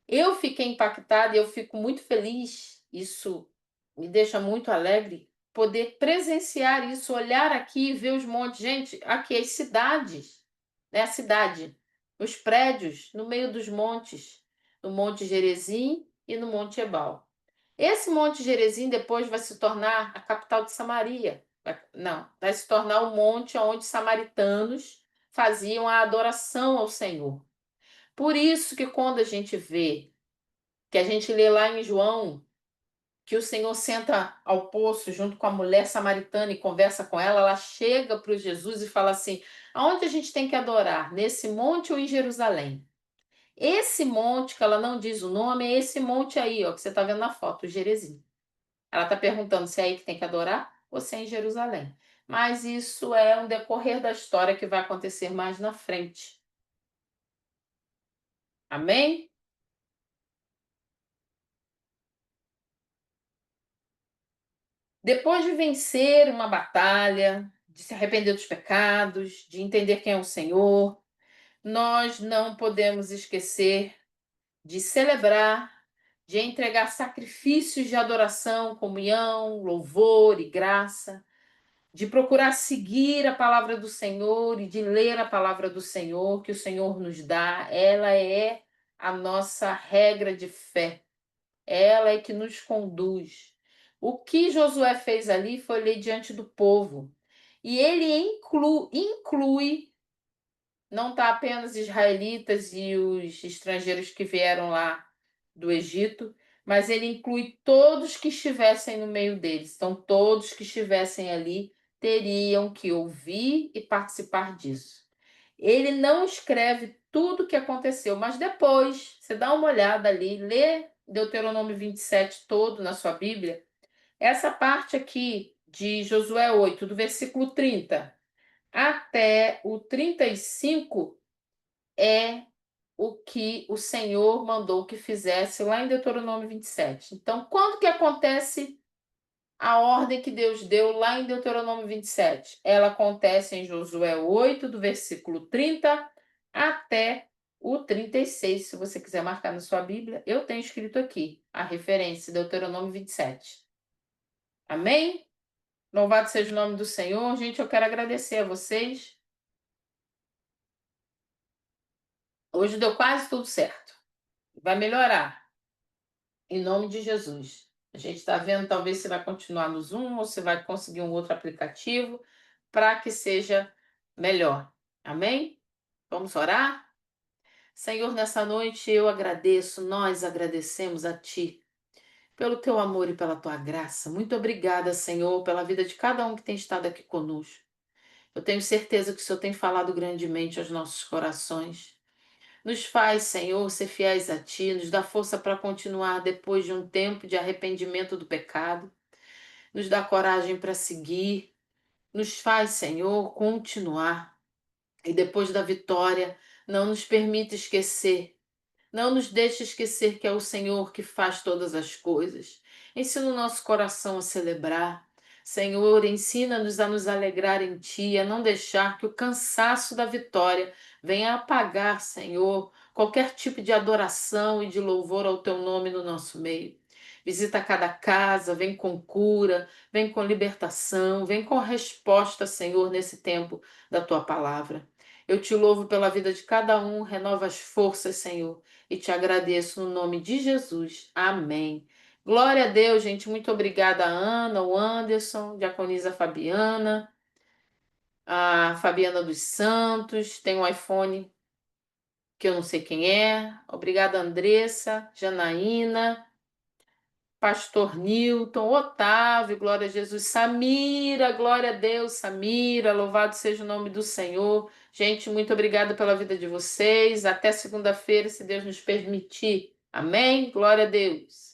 Speaker 1: Eu fiquei impactada e eu fico muito feliz, isso me deixa muito alegre, poder presenciar isso, olhar aqui e ver os montes. Gente, aqui as cidades, né? A cidade, os prédios no meio dos montes, no Monte Gerizim e no Monte Ebal. Esse Monte Gerizim depois vai se tornar a capital de Samaria. Não, vai se tornar o monte onde os samaritanos faziam a adoração ao Senhor. Por isso que quando a gente vê, que a gente lê lá em João, que o Senhor senta ao poço junto com a mulher samaritana e conversa com ela, ela chega para o Jesus e fala assim: aonde a gente tem que adorar? Nesse monte ou em Jerusalém? Esse monte, que ela não diz o nome, é esse monte aí, ó, que você está vendo na foto, o Gerezim. Ela está perguntando se é aí que tem que adorar ou se é em Jerusalém. Mas isso é um decorrer da história que vai acontecer mais na frente. Amém? Depois de vencer uma batalha, de se arrepender dos pecados, de entender quem é o Senhor, nós não podemos esquecer de celebrar, de entregar sacrifícios de adoração, comunhão, louvor e graça, de procurar seguir a palavra do Senhor e de ler a palavra do Senhor que o Senhor nos dá. Ela é a nossa regra de fé. Ela é que nos conduz. O que Josué fez ali foi ler diante do povo. E ele inclui, não está apenas israelitas e os estrangeiros que vieram lá do Egito, mas ele inclui todos que estivessem no meio deles. Então, todos que estivessem ali teriam que ouvir e participar disso. Ele não escreve tudo o que aconteceu, mas depois, você dá uma olhada ali, lê Deuteronômio 27 todo na sua Bíblia, essa parte aqui de Josué 8, do versículo 30 até o 35, é o que o Senhor mandou que fizesse lá em Deuteronômio 27. Então, quando que acontece a ordem que Deus deu lá em Deuteronômio 27? Ela acontece em Josué 8, do versículo 30 até o 36, se você quiser marcar na sua Bíblia, eu tenho escrito aqui a referência, Deuteronômio 27. Amém? Louvado seja o nome do Senhor. Gente, eu quero agradecer a vocês. Hoje deu quase tudo certo. Vai melhorar, em nome de Jesus. A gente está vendo, talvez você vai continuar no Zoom ou você vai conseguir um outro aplicativo para que seja melhor. Amém? Vamos orar? Senhor, nessa noite eu agradeço, nós agradecemos a Ti pelo Teu amor e pela Tua graça. Muito obrigada, Senhor, pela vida de cada um que tem estado aqui conosco. Eu tenho certeza que o Senhor tem falado grandemente aos nossos corações. Nos faz, Senhor, ser fiéis a Ti, nos dá força para continuar depois de um tempo de arrependimento do pecado, nos dá coragem para seguir, nos faz, Senhor, continuar e depois da vitória, não nos permita esquecer. Não nos deixe esquecer que é o Senhor que faz todas as coisas. Ensina o nosso coração a celebrar. Senhor, ensina-nos a nos alegrar em Ti, a não deixar que o cansaço da vitória venha apagar, Senhor, qualquer tipo de adoração e de louvor ao Teu nome no nosso meio. Visita cada casa, vem com cura, vem com libertação, vem com resposta, Senhor, nesse tempo da Tua palavra. Eu te louvo pela vida de cada um, renova as forças, Senhor, e te agradeço no nome de Jesus. Amém. Glória a Deus, gente. Muito obrigada, a Ana, o Anderson, Diaconisa Fabiana, a Fabiana dos Santos, tem um iPhone que eu não sei quem é. Obrigada, Andressa, Janaína, Pastor Newton, Otávio, glória a Jesus, Samira, glória a Deus, Samira, louvado seja o nome do Senhor. Gente, muito obrigada pela vida de vocês. Até segunda-feira, se Deus nos permitir. Amém? Glória a Deus.